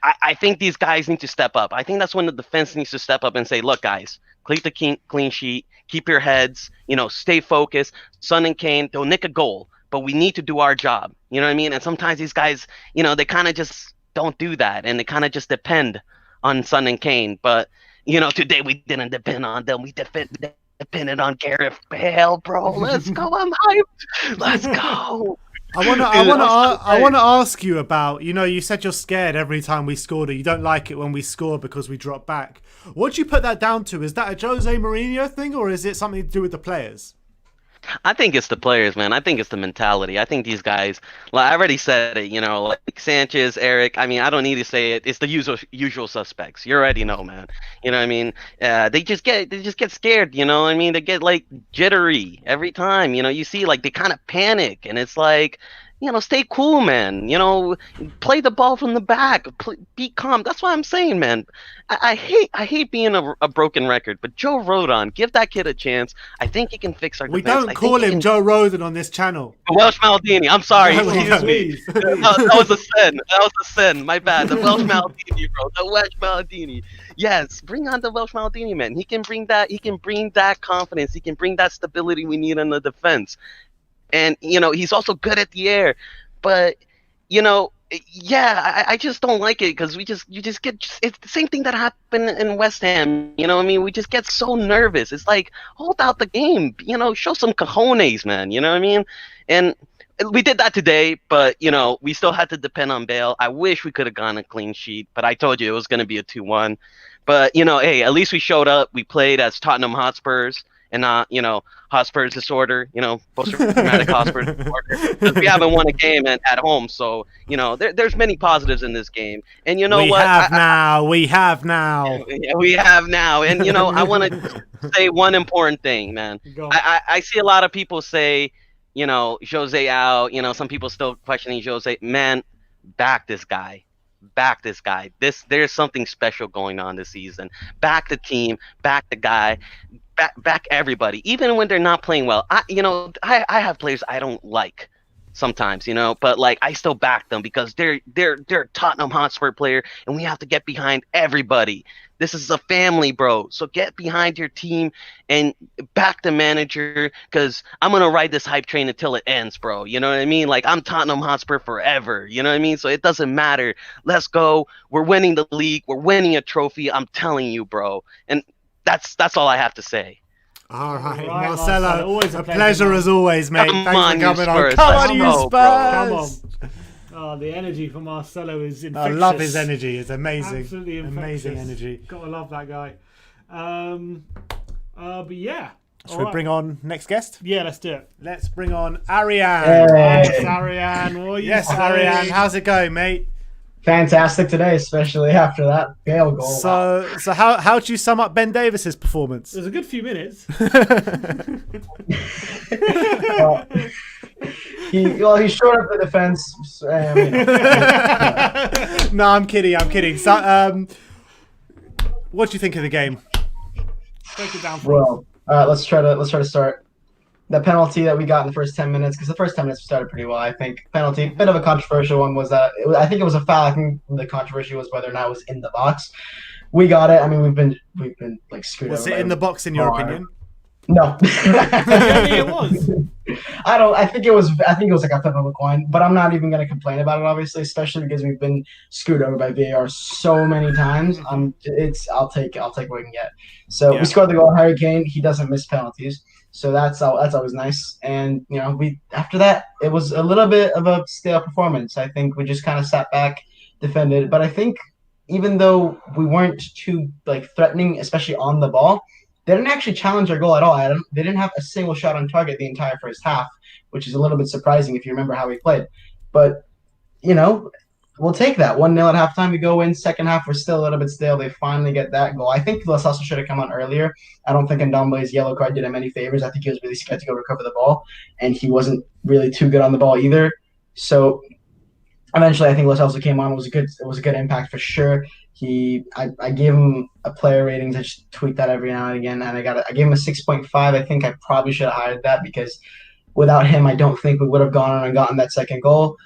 I think these guys need to step up. I think that's when the defense needs to step up and say, look, guys, clean the clean sheet, keep your heads, stay focused. Son and Kane, they'll nick a goal, but we need to do our job. You know what I mean? And sometimes these guys, they kind of just don't do that, and they kind of just depend on Son and Kane. But, today we didn't depend on them. We depended on Gareth Bale, bro. Let's go. I'm hyped. Let's go. I want to ask you about, you said you're scared every time we scored, or you don't like it when we score because we drop back. What do you put that down to? Is that a Jose Mourinho thing, or is it something to do with the players? I think it's the players, man. I think it's the mentality. I think these guys, like I already said it, like Sanchez, Eric. I mean, I don't need to say it. It's the usual suspects. You already know, man. You know what I mean? They just get scared. You know what I mean? They get like jittery every time. You see like they kind of panic, and it's like, stay cool, man. Play the ball from the back. Be calm. That's what I'm saying, man. I hate being a broken record, but Joe Rodon, give that kid a chance. I think he can fix our defense. We don't call him Joe Rodon on this channel. Welsh Maldini. I'm sorry. Excuse me. That was a sin. That was a sin. My bad. The Welsh Maldini, bro. The Welsh Maldini. Yes, bring on the Welsh Maldini, man. He can bring that. He can bring that confidence. He can bring that stability we need in the defense. And, he's also good at the air. But, I just don't like it because you just get, it's the same thing that happened in West Ham. You know what I mean? We just get so nervous. It's like, hold out the game, show some cojones, man. You know what I mean? And we did that today, but, we still had to depend on Bale. I wish we could have gone a clean sheet, but I told you it was going to be a 2-1. But, hey, at least we showed up. We played as Tottenham Hotspurs. And not, Hotspur's disorder, post-traumatic Hotspur's disorder. Because we haven't won a game at home, so there's many positives in this game. And we have now. We have now. And I want to say one important thing, man. I see a lot of people say, Jose out. Some people still questioning Jose. Man, back this guy. There's something special going on this season. Back the team. Back the guy. Back everybody, even when they're not playing well. I have players I don't like, sometimes, you know, but like I still back them because they're a Tottenham Hotspur player, and we have to get behind everybody. This is a family, bro. So get behind your team and back the manager, because I'm gonna ride this hype train until it ends, bro. You know what I mean? Like, I'm Tottenham Hotspur forever. You know what I mean? So it doesn't matter. Let's go. We're winning the league. We're winning a trophy. I'm telling you, bro. And that's all I have to say. All right, All right, Marcelo, Marcelo, always a a pleasure, pleasure man. as always, mate. Come Thanks on, for you coming on. Spurs. Come Let's on, you go, Spurs. bro. Come on. The energy from Marcelo is I infectious. love his energy. It's amazing. Absolutely infectious. Amazing energy. Gotta love that guy. But yeah. Should we bring on next guest? Yeah, let's do it. Let's bring on Ariane. Yes, Ariane. What are you Yes, saying? Ariane. How's it going, mate? Fantastic today, especially after that Bale goal. So how do you sum up Ben Davis's performance? It was a good few minutes. He showed up the defense. No, I'm kidding. So, what do you think of the game? Break it down for us. Well, let's try to start. The penalty that we got in the first 10 minutes, because the first 10 minutes started pretty well, I think. Penalty, bit of a controversial one, was that I think it was a foul. I think the controversy was whether or not it was in the box. We got it. I mean, we've been like screwed over. Was it in the box in your opinion? No. It was. I think it was like a flip of a coin, but I'm not even going to complain about it, obviously, especially because we've been screwed over by VAR so many times. I'll take what we can get. So we scored the goal. Harry Kane, he doesn't miss penalties. So that's always nice. And, you know, after that, it was a little bit of a stale performance. I think we just kind of sat back, defended. But I think even though we weren't too, threatening, especially on the ball, they didn't actually challenge our goal at all, Adam. They didn't have a single shot on target the entire first half, which is a little bit surprising if you remember how we played. But, you know, we'll take that. 1-0 at halftime, we go in. Second half, we're still a little bit stale. They finally get that goal. I think Los also should have come on earlier. I don't think Ndombele's yellow card did him any favors. I think he was really scared to go recover the ball, and he wasn't really too good on the ball either. So eventually, I think Los also came on. It was a good impact for sure. I gave him a player ratings. I just tweak that every now and again, and I gave him a 6.5. I think I probably should have hired that, because without him, I don't think we would have gone on and gotten that second goal.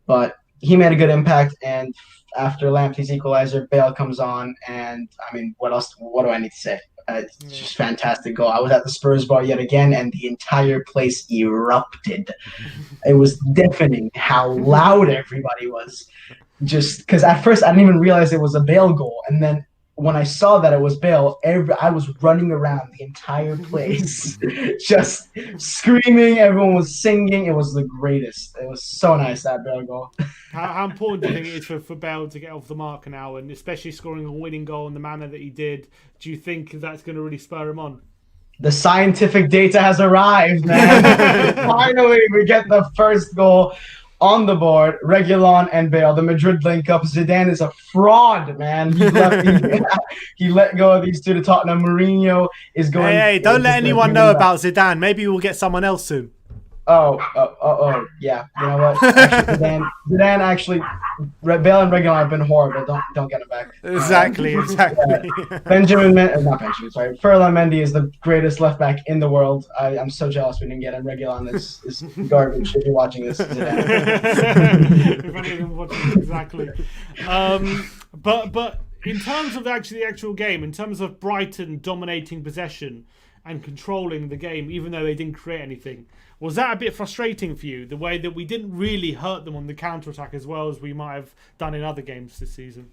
But he made a good impact, and after Lamptey's equalizer, Bale comes on, and I mean, what else? What do I need to say? It's just fantastic goal. I was at the Spurs bar yet again, and the entire place erupted. It was deafening how loud everybody was. Just because at first I didn't even realize it was a Bale goal, and then when I saw that it was Bale, I was running around the entire place, just screaming. Everyone was singing. It was the greatest. It was so nice, that Bale goal. How important do you think it is for Bale to get off the mark now, and especially scoring a winning goal in the manner that he did? Do you think that's going to really spur him on? The scientific data has arrived, man. Finally, we get the first goal on the board. Reguilon and Bale, the Madrid link-up. Zidane is a fraud, man. He let go of these two to Tottenham. Mourinho is going... Hey, don't let anyone know about Zidane. Maybe we'll get someone else soon. Yeah. You know what? Actually, Zidane actually... Bale and Reguilon have been horrible. Don't get him back. Exactly. Ferland Mendy is the greatest left back in the world. I'm so jealous we didn't get him. Reguilon is garbage. If you're watching this, If anyone watching, exactly. But in terms of the actual game, in terms of Brighton dominating possession and controlling the game, even though they didn't create anything, was that a bit frustrating for you, the way that we didn't really hurt them on the counter-attack as well as we might have done in other games this season?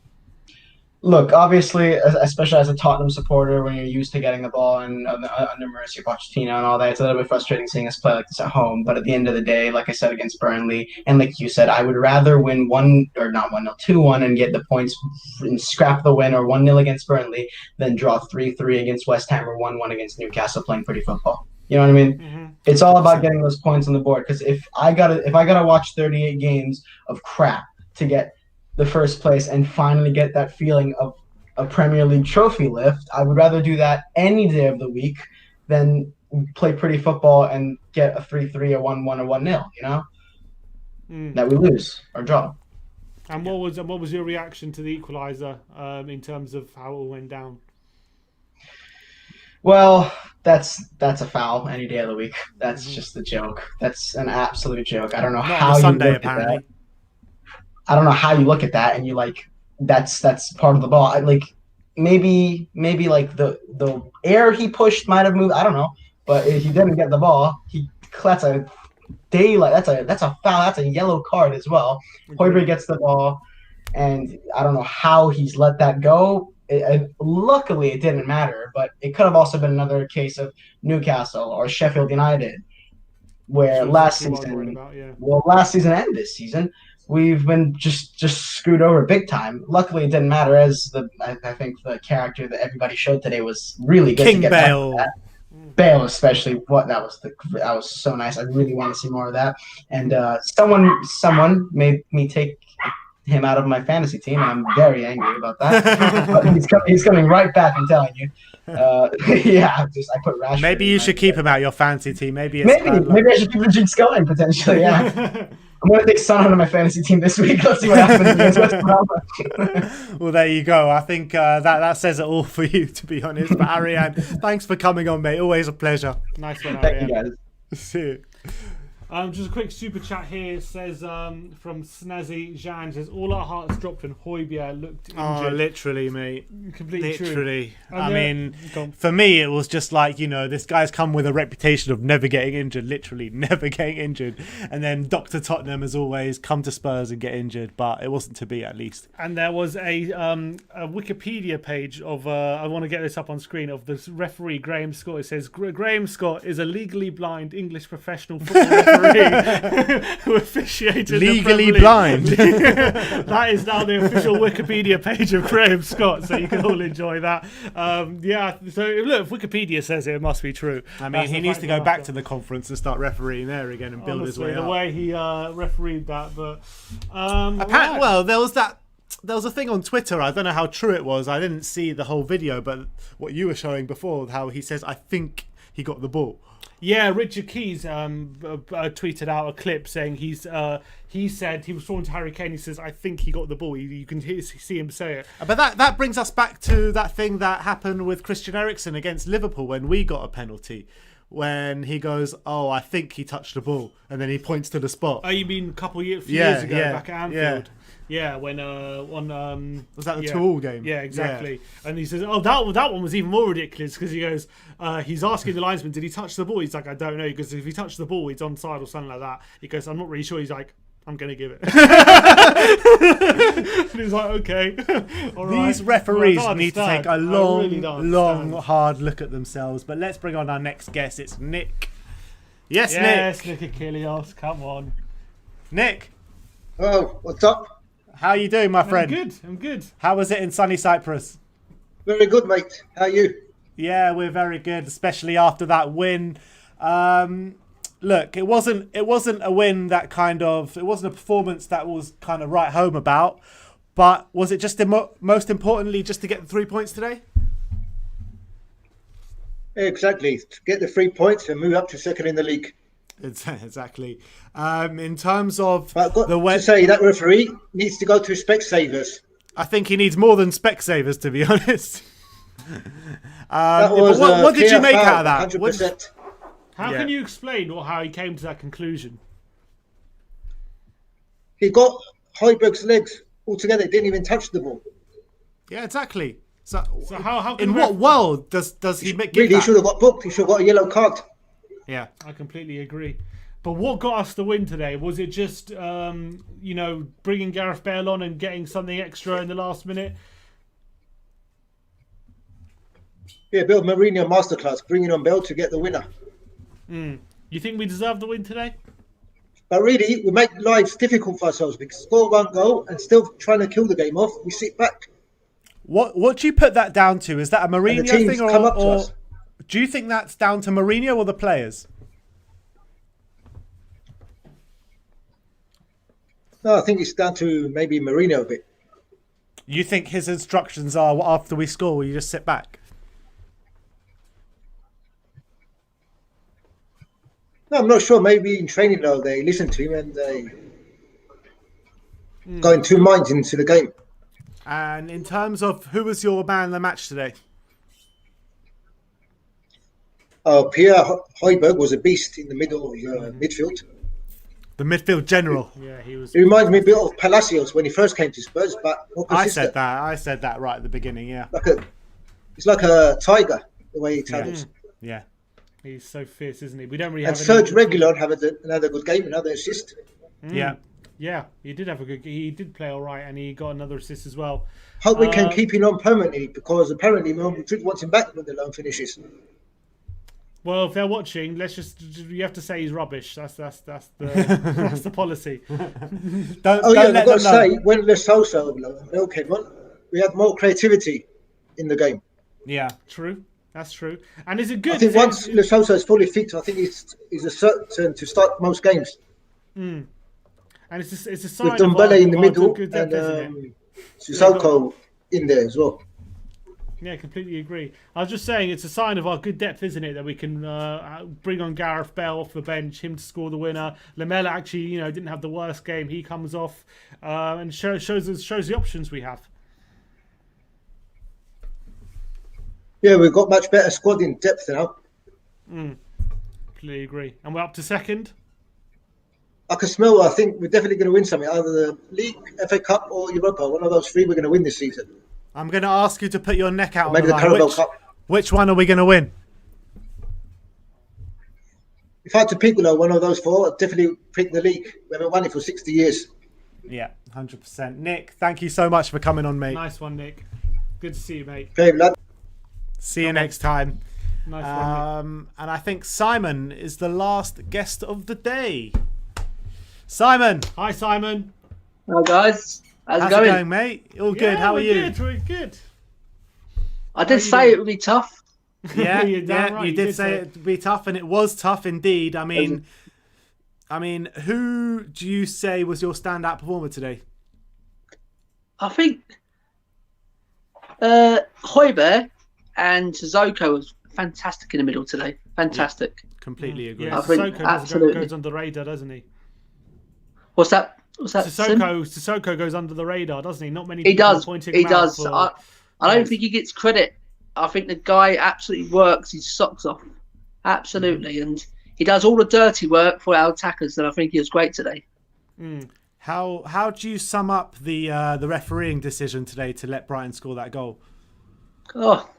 Look, obviously, especially as a Tottenham supporter, when you're used to getting the ball and under Mauricio Pochettino and all that, it's a little bit frustrating seeing us play like this at home. But at the end of the day, like I said, against Burnley, and like you said, I would rather win 2-1 and get the points and scrap the win, or 1-0 against Burnley, than draw 3-3 against West Ham or 1-1 against Newcastle playing pretty football. You know what I mean? Mm-hmm. It's all about getting those points on the board. Because if I gotta watch 38 games of crap to get the first place and finally get that feeling of a Premier League trophy lift, I would rather do that any day of the week than play pretty football and get a 3-3, a 1-1, or 1-0. You know, that we lose or draw. And what was your reaction to the equaliser in terms of how it all went down? Well, that's a foul any day of the week. That's just a joke. That's an absolute joke. I don't know Not on how a you Sunday, look at apparently. that. I don't know how you look at that and you like that's part of the ball. Like maybe like the air he pushed might have moved. I don't know, but if he didn't get the ball, that's a daylight. That's a foul. That's a yellow card as well. Højbjerg gets the ball, and I don't know how he's let that go. Luckily, it didn't matter, but it could have also been another case of Newcastle or Sheffield United, where last season and this season, we've been just screwed over big time. Luckily, it didn't matter, as I think the character that everybody showed today was really good. King to get Bale. Bale, especially, that was so nice. I really want to see more of that. And someone made me take him out of my fantasy team, and I'm very angry about that. But he's coming right back. I'm telling you. Yeah, I put Rashford. Maybe you should keep him out of your fantasy team. Maybe I should keep the jinx going potentially. Yeah. I'm going to take Son out of my fantasy team this week. Let's see what happens. Well, there you go. I think that says it all for you, to be honest. But Ariane, thanks for coming on, mate. Always a pleasure. Nice one, Thank Ariane. you, guys. See you. Just a quick super chat here says from Snazzy Jean says all our hearts dropped when Højbjerg looked injured. Oh, literally, mate. Completely literally. True. I mean, for me, it was just like, this guy's come with a reputation of never getting injured, literally never getting injured. And then Dr. Tottenham has always come to Spurs and get injured, but it wasn't to be, at least. And there was a Wikipedia page of, I want to get this up on screen, of this referee, Graham Scott. It says, Graham Scott is a legally blind English professional football referee who officiated legally blind. That is now the official Wikipedia page of Graham Scott, so you can all enjoy that. Yeah, so look, if Wikipedia says it must be true. I mean, he needs to go back to the conference and start refereeing there again and build his way up. The way he refereed that, but apparently, well, there was a thing on Twitter. I don't know how true it was. I didn't see the whole video, but what you were showing before, how he says, I think he got the ball. Yeah, Richard Keys tweeted out a clip saying he said he was talking to Harry Kane. He says, "I think he got the ball." You can see him say it. But that brings us back to that thing that happened with Christian Eriksen against Liverpool when we got a penalty. When he goes, "Oh, I think he touched the ball," and then he points to the spot. Oh, you mean a couple years ago back at Anfield? Yeah, when was that the 2-2 game? Yeah, exactly. Yeah. And he says, "Oh, that one was even more ridiculous," because he goes, he's asking the linesman, "Did he touch the ball?" He's like, "I don't know," because if he touched the ball, he's onside or something like that. He goes, "I'm not really sure." He's like, "I'm gonna give it." And he's like, "Okay." All right. These referees need to take a long, hard look at themselves. But let's bring on our next guest. It's Nick. Yes, Nick. Yes, Nick Achilles. Come on, Nick. Oh, what's up? How are you doing, my friend? I'm good. How was it in sunny Cyprus? Very good, mate. How are you? Yeah, we're very good, especially after that win. Look, it wasn't a win that it wasn't a performance that was kind of right home about, but was it just most importantly just to get the 3 points today? Exactly, to get the 3 points and move up to second in the league. Exactly. In terms of to say that referee needs to go to Specsavers. I think he needs more than Specsavers, to be honest. What did you make out of that? 100%. How can you explain how he came to that conclusion? He got Højbjerg's legs all together. He didn't even touch the ball. Yeah, exactly. So how in what world does he make? Really, he should have got booked. He should have got a yellow card. Yeah, I completely agree. But what got us the win today? Was it just bringing Gareth Bale on and getting something extra in the last minute? Yeah, Bill Mourinho masterclass, bringing on Bale to get the winner. You think we deserve the win today? But really, we make lives difficult for ourselves. We score one goal and still trying to kill the game off. We sit back. What do you put that down to? Is that a Mourinho thing, or us. Do you think that's down to Mourinho or the players? No, I think it's down to maybe Mourinho a bit. You think his instructions are after we score, you just sit back? No, I'm not sure. Maybe in training though, they listen to him and they go in two minds into the game. And in terms of who was your man in the match today? Pierre Højbjerg was a beast in the middle of midfield. The midfield general. Yeah, he was. He reminds me a bit of Palacios when he first came to Spurs, but more consistent. I said that right at the beginning. Yeah. It's like a tiger the way he tackles. Yeah. He's so fierce, isn't he? We don't really And have. Serge Reguilon had another good game, another assist. Yeah. Yeah, he did have a good. He did play all right, and he got another assist as well. Hope we can keep him on permanently, because apparently Madrid wants him back when the loan finishes. Well, if they're watching, you have to say he's rubbish. That's the policy. I've got to say, when Lo Celso came on, we had more creativity in the game. Yeah, true. That's true. And is it good? I think once Lo Celso is fully fit, I think he's a certain to start most games. And it's a sign with Dombele in the middle good and depth, isn't it? Sissoko in there as well. Yeah, completely agree. I was just saying it's a sign of our good depth, isn't it, that we can bring on Gareth Bale off the bench, him to score the winner. Lamela actually, didn't have the worst game. He comes off and shows the options we have. Yeah, we've got much better squad in depth now. Completely agree. And we're up to second. I can smell. I think we're definitely going to win something, either the League, FA Cup, or Europa. One of those three we're going to win this season. I'm going to ask you to put your neck out. Or maybe the Carabao Cup. Which one are we going to win? If I had to pick one of those four, I'd definitely pick the League. We haven't won it for 60 years. Yeah, 100%. Nick, thank you so much for coming on, mate. Nice one, Nick. Good to see you, mate. Okay, lad. See you next time. Nice one, Nick. And I think Simon is the last guest of the day. Simon. Hi, Simon. Hi, guys. How's it going, mate? All good. How are you? We're good. I did say it would be tough. Yeah, You're damn right, you did say it would be tough, and it was tough indeed. I mean, who do you say was your standout performer today? I think Højbjerg and Sissoko was fantastic in the middle today. Fantastic. Yeah, completely agree. Yeah, I think Sissoko goes under the radar, doesn't he? What's that? Sissoko goes under the radar, doesn't he? Not many he people does. pointing He him out does. I don't think he gets credit. I think the guy absolutely works his socks off. Absolutely. And he does all the dirty work for our attackers, and I think he was great today. How do you sum up the refereeing decision today to let Brighton score that goal? Oh,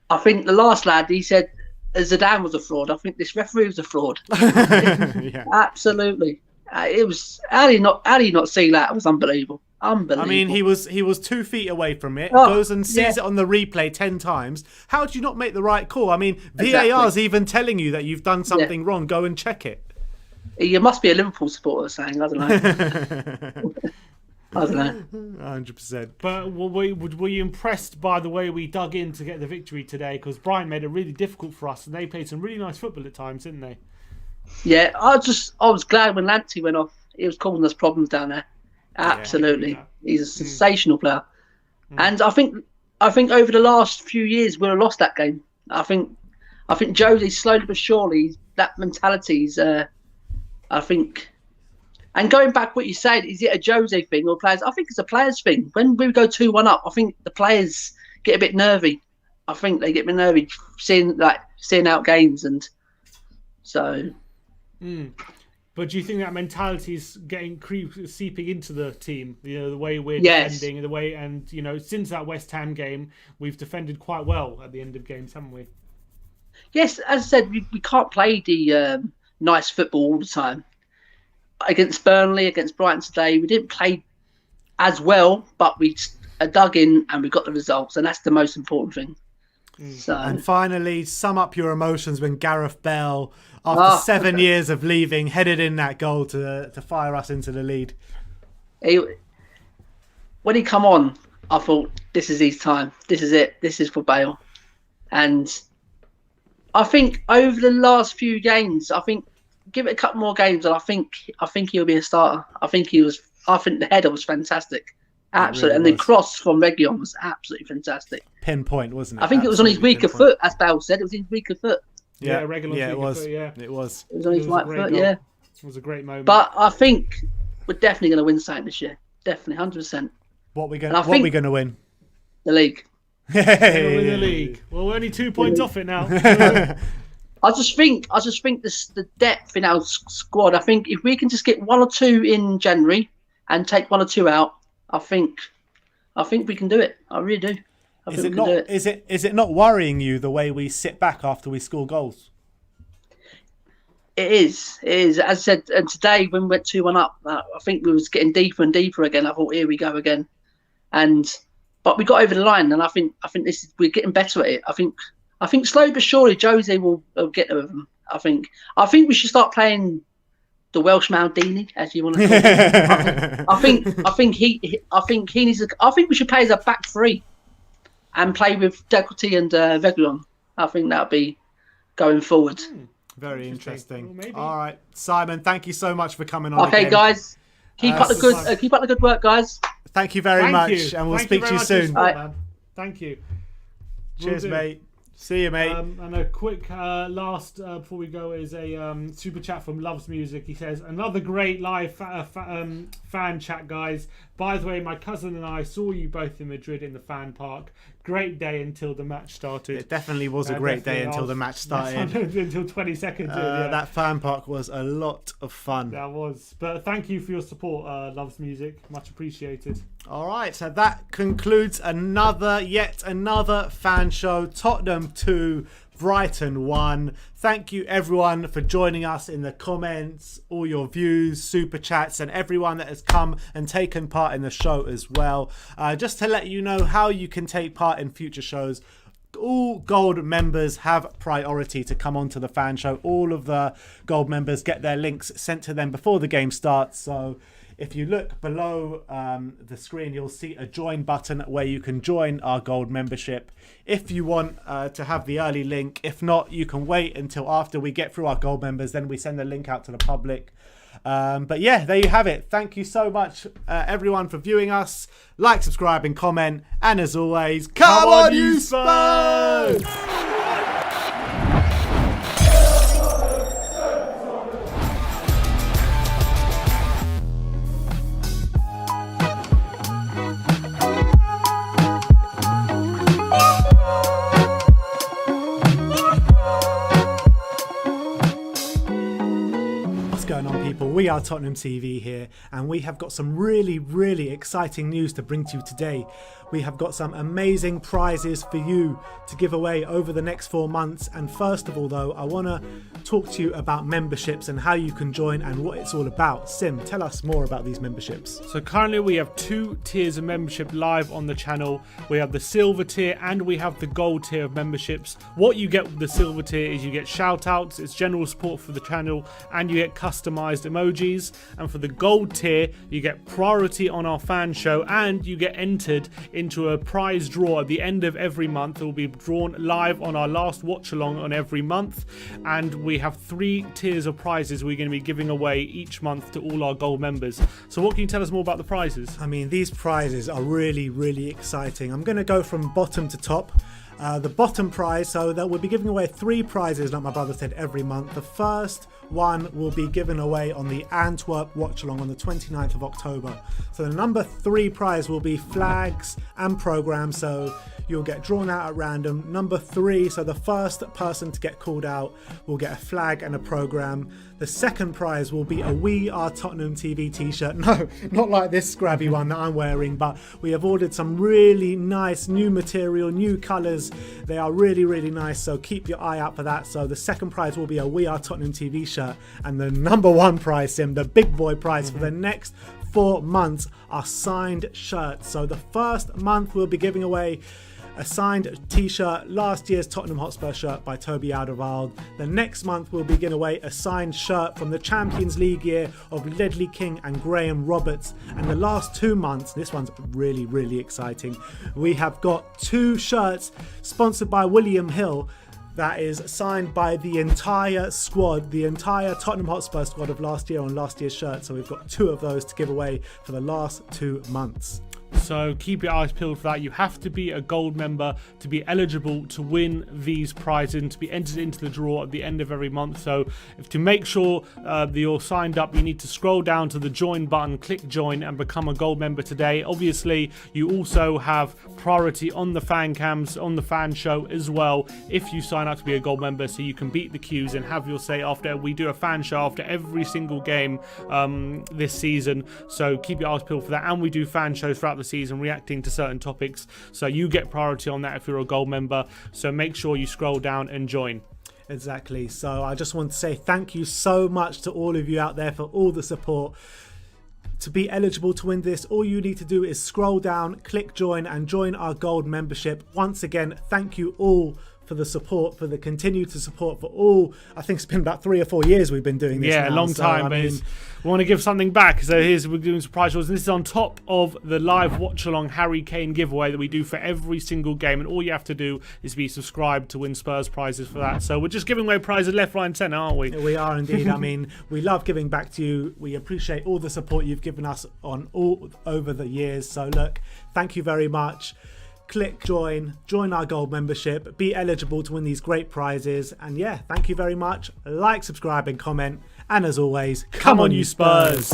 I think the last lad, he said Zidane was a fraud. I think this referee was a fraud. Yeah. Absolutely. It was how do you not see that? It was unbelievable. Unbelievable. I mean, he was 2 feet away from it, goes and sees it on the replay 10 times. How do you not make the right call? I mean, VAR's even telling you that you've done something wrong. Go and check it. You must be a Liverpool supporter saying, I don't know. I don't know. 100%. But were you impressed by the way we dug in to get the victory today? Because Brighton made it really difficult for us, and they played some really nice football at times, didn't they? Yeah, I was glad when Lamptey went off. He was causing us problems down there. Absolutely, yeah. He's a sensational player, and I think over the last few years we'd have lost that game. I think Jose slowly but surely that mentality's. I think, and going back what you said, is it a Jose thing or players? I think it's a players thing. When we go 2-1 up, I think the players get a bit nervy. I think they get a bit nervy seeing out games, and so. But do you think that mentality is seeping into the team? The way we're defending, the way, and since that West Ham game, we've defended quite well at the end of games, haven't we? Yes, as I said, we can't play the nice football all the time. Against Burnley, against Brighton today, we didn't play as well, but we dug in and we got the results, and that's the most important thing. So. And finally, sum up your emotions when Gareth Bale, after 7 years of leaving, headed in that goal to fire us into the lead. When he come on, I thought, this is his time. This is it. This is for Bale. And I think over the last few games, give it a couple more games, and I think he'll be a starter. I think the header was fantastic. Absolutely. Really and the cross from Reguilon was absolutely fantastic. Pinpoint, wasn't it? I think it was on his weaker foot, as Bale said. It was his weaker foot. Yeah, Reguilon's it was. Foot, yeah. It was. It was on his right foot, yeah. It was a great moment. But I think we're definitely going to win something this year. Definitely, 100%. What are we going to win? The league. Hey. Win the league. Well, we're only 2 points off it now. I just think the depth in our squad. I think if we can just get 1 or 2 in January and take 1 or 2 out, I think we can do it. I really do. Is it not worrying you the way we sit back after we score goals? It is. As I said, and today when we went 2-1 up, I think we was getting deeper and deeper again. I thought, here we go again, but we got over the line, and I think we're getting better at it. I think slowly but surely Jose will get there with them. I think we should start playing the Welsh Maldini, as you want to call him. I think he needs. I think we should play as a back 3, and play with Decoty and Reguilon. I think that'll be going forward. Very interesting. Well, all right, Simon, thank you so much for coming on. Okay, guys, keep up the good work, guys. Thank you very much, and we'll speak to you soon. Thank you. Cheers, mate. See you, mate. And a quick last before we go is a super chat from Loves Music. He says, another great live fan chat, guys. By the way, my cousin and I saw you both in Madrid in the fan park. Great day until the match started. It definitely was a great day until the match started. Until 20 seconds in. Yeah. That fan park was a lot of fun. That was. But thank you for your support, Loves Music. Much appreciated. All right, so that concludes yet another fan show. Tottenham 2, Brighton 1. Thank you everyone for joining us in the comments, all your views, super chats, and everyone that has come and taken part in the show as well. Just to let you know how you can take part in future shows. All gold members have priority to come onto the fan show. All of the gold members get their links sent to them before the game starts. So if you look below the screen, you'll see a join button where you can join our gold membership if you want to have the early link. If not, you can wait until after we get through our gold members, then we send the link out to the public. But yeah, there you have it. Thank you so much everyone for viewing us. Like, subscribe and comment, and as always, come on you Spurs! We are Tottenham TV here, and we have got some really exciting news to bring to you today. We have got some amazing prizes for you to give away over the next 4 months. And first of all though, I want to talk to you about memberships and how you can join and what it's all about. Sim, tell us more about these memberships. So currently we have 2 tiers of membership live on the channel. We have the silver tier and we have the gold tier of memberships. What you get with the silver tier is you get shout outs, it's general support for the channel, and you get customized emojis. And for the gold tier, you get priority on our fan show, and you get entered into a prize draw at the end of every month. It will be drawn live on our last watch along on every month, and we have 3 tiers of prizes we're going to be giving away each month to all our gold members. So what can you tell us more about the prizes? I mean, these prizes are really exciting. I'm going to go from bottom to top. The bottom prize, so that we'll be giving away 3 prizes like my brother said every month. The first one will be given away on the Antwerp watch along on the 29th of October. So the number 3 prize will be flags and programs, so you'll get drawn out at random. Number 3, so the first person to get called out will get a flag and a program. The second prize will be a We Are Tottenham TV t-shirt. No, not like this scrabby one that I'm wearing, but we have ordered some really nice new material, new colours. They are really nice, so keep your eye out for that. So the second prize will be a We Are Tottenham TV shirt, and the number 1 prize, Sim, the big boy prize for the next 4 months are signed shirts. So the first month we'll be giving away a signed t-shirt, last year's Tottenham Hotspur shirt by Toby Alderweireld. The next month we'll be giving away a signed shirt from the Champions League year of Ledley King and Graham Roberts. And the last 2 months, this one's really exciting, we have got 2 shirts sponsored by William Hill that is signed by the entire squad, the entire Tottenham Hotspur squad of last year on last year's shirt. So we've got 2 of those to give away for the last 2 months. So keep your eyes peeled for that. You have to be a gold member to be eligible to win these prizes and to be entered into the draw at the end of every month. So to make sure that you're signed up, you need to scroll down to the join button, click join and become a gold member today. Obviously, you also have priority on the fan cams, on the fan show as well, if you sign up to be a gold member, so you can beat the queues and have your say after. We do a fan show after every single game this season, so keep your eyes peeled for that. And we do fan shows throughout the season reacting to certain topics, so you get priority on that if you're a gold member. So make sure you scroll down and join. Exactly. So I just want to say thank you so much to all of you out there for all the support. To be eligible to win this, all you need to do is scroll down, click join and join our gold membership. Once again, thank you all for the support, for the continued support for all. I think it's been about 3 or 4 years we've been doing this. Yeah, now, a long time. I mean, we want to give something back. So we're doing surprise draws. This is on top of the live watch along Harry Kane giveaway that we do for every single game. And all you have to do is be subscribed to win Spurs prizes for that. So we're just giving away prizes left, right and centre, aren't we? We are indeed. I mean, we love giving back to you. We appreciate all the support you've given us on all over the years. So look, thank you very much. Click join our gold membership, be eligible to win these great prizes. And yeah, thank you very much. Like, subscribe and comment. And as always, come on you Spurs.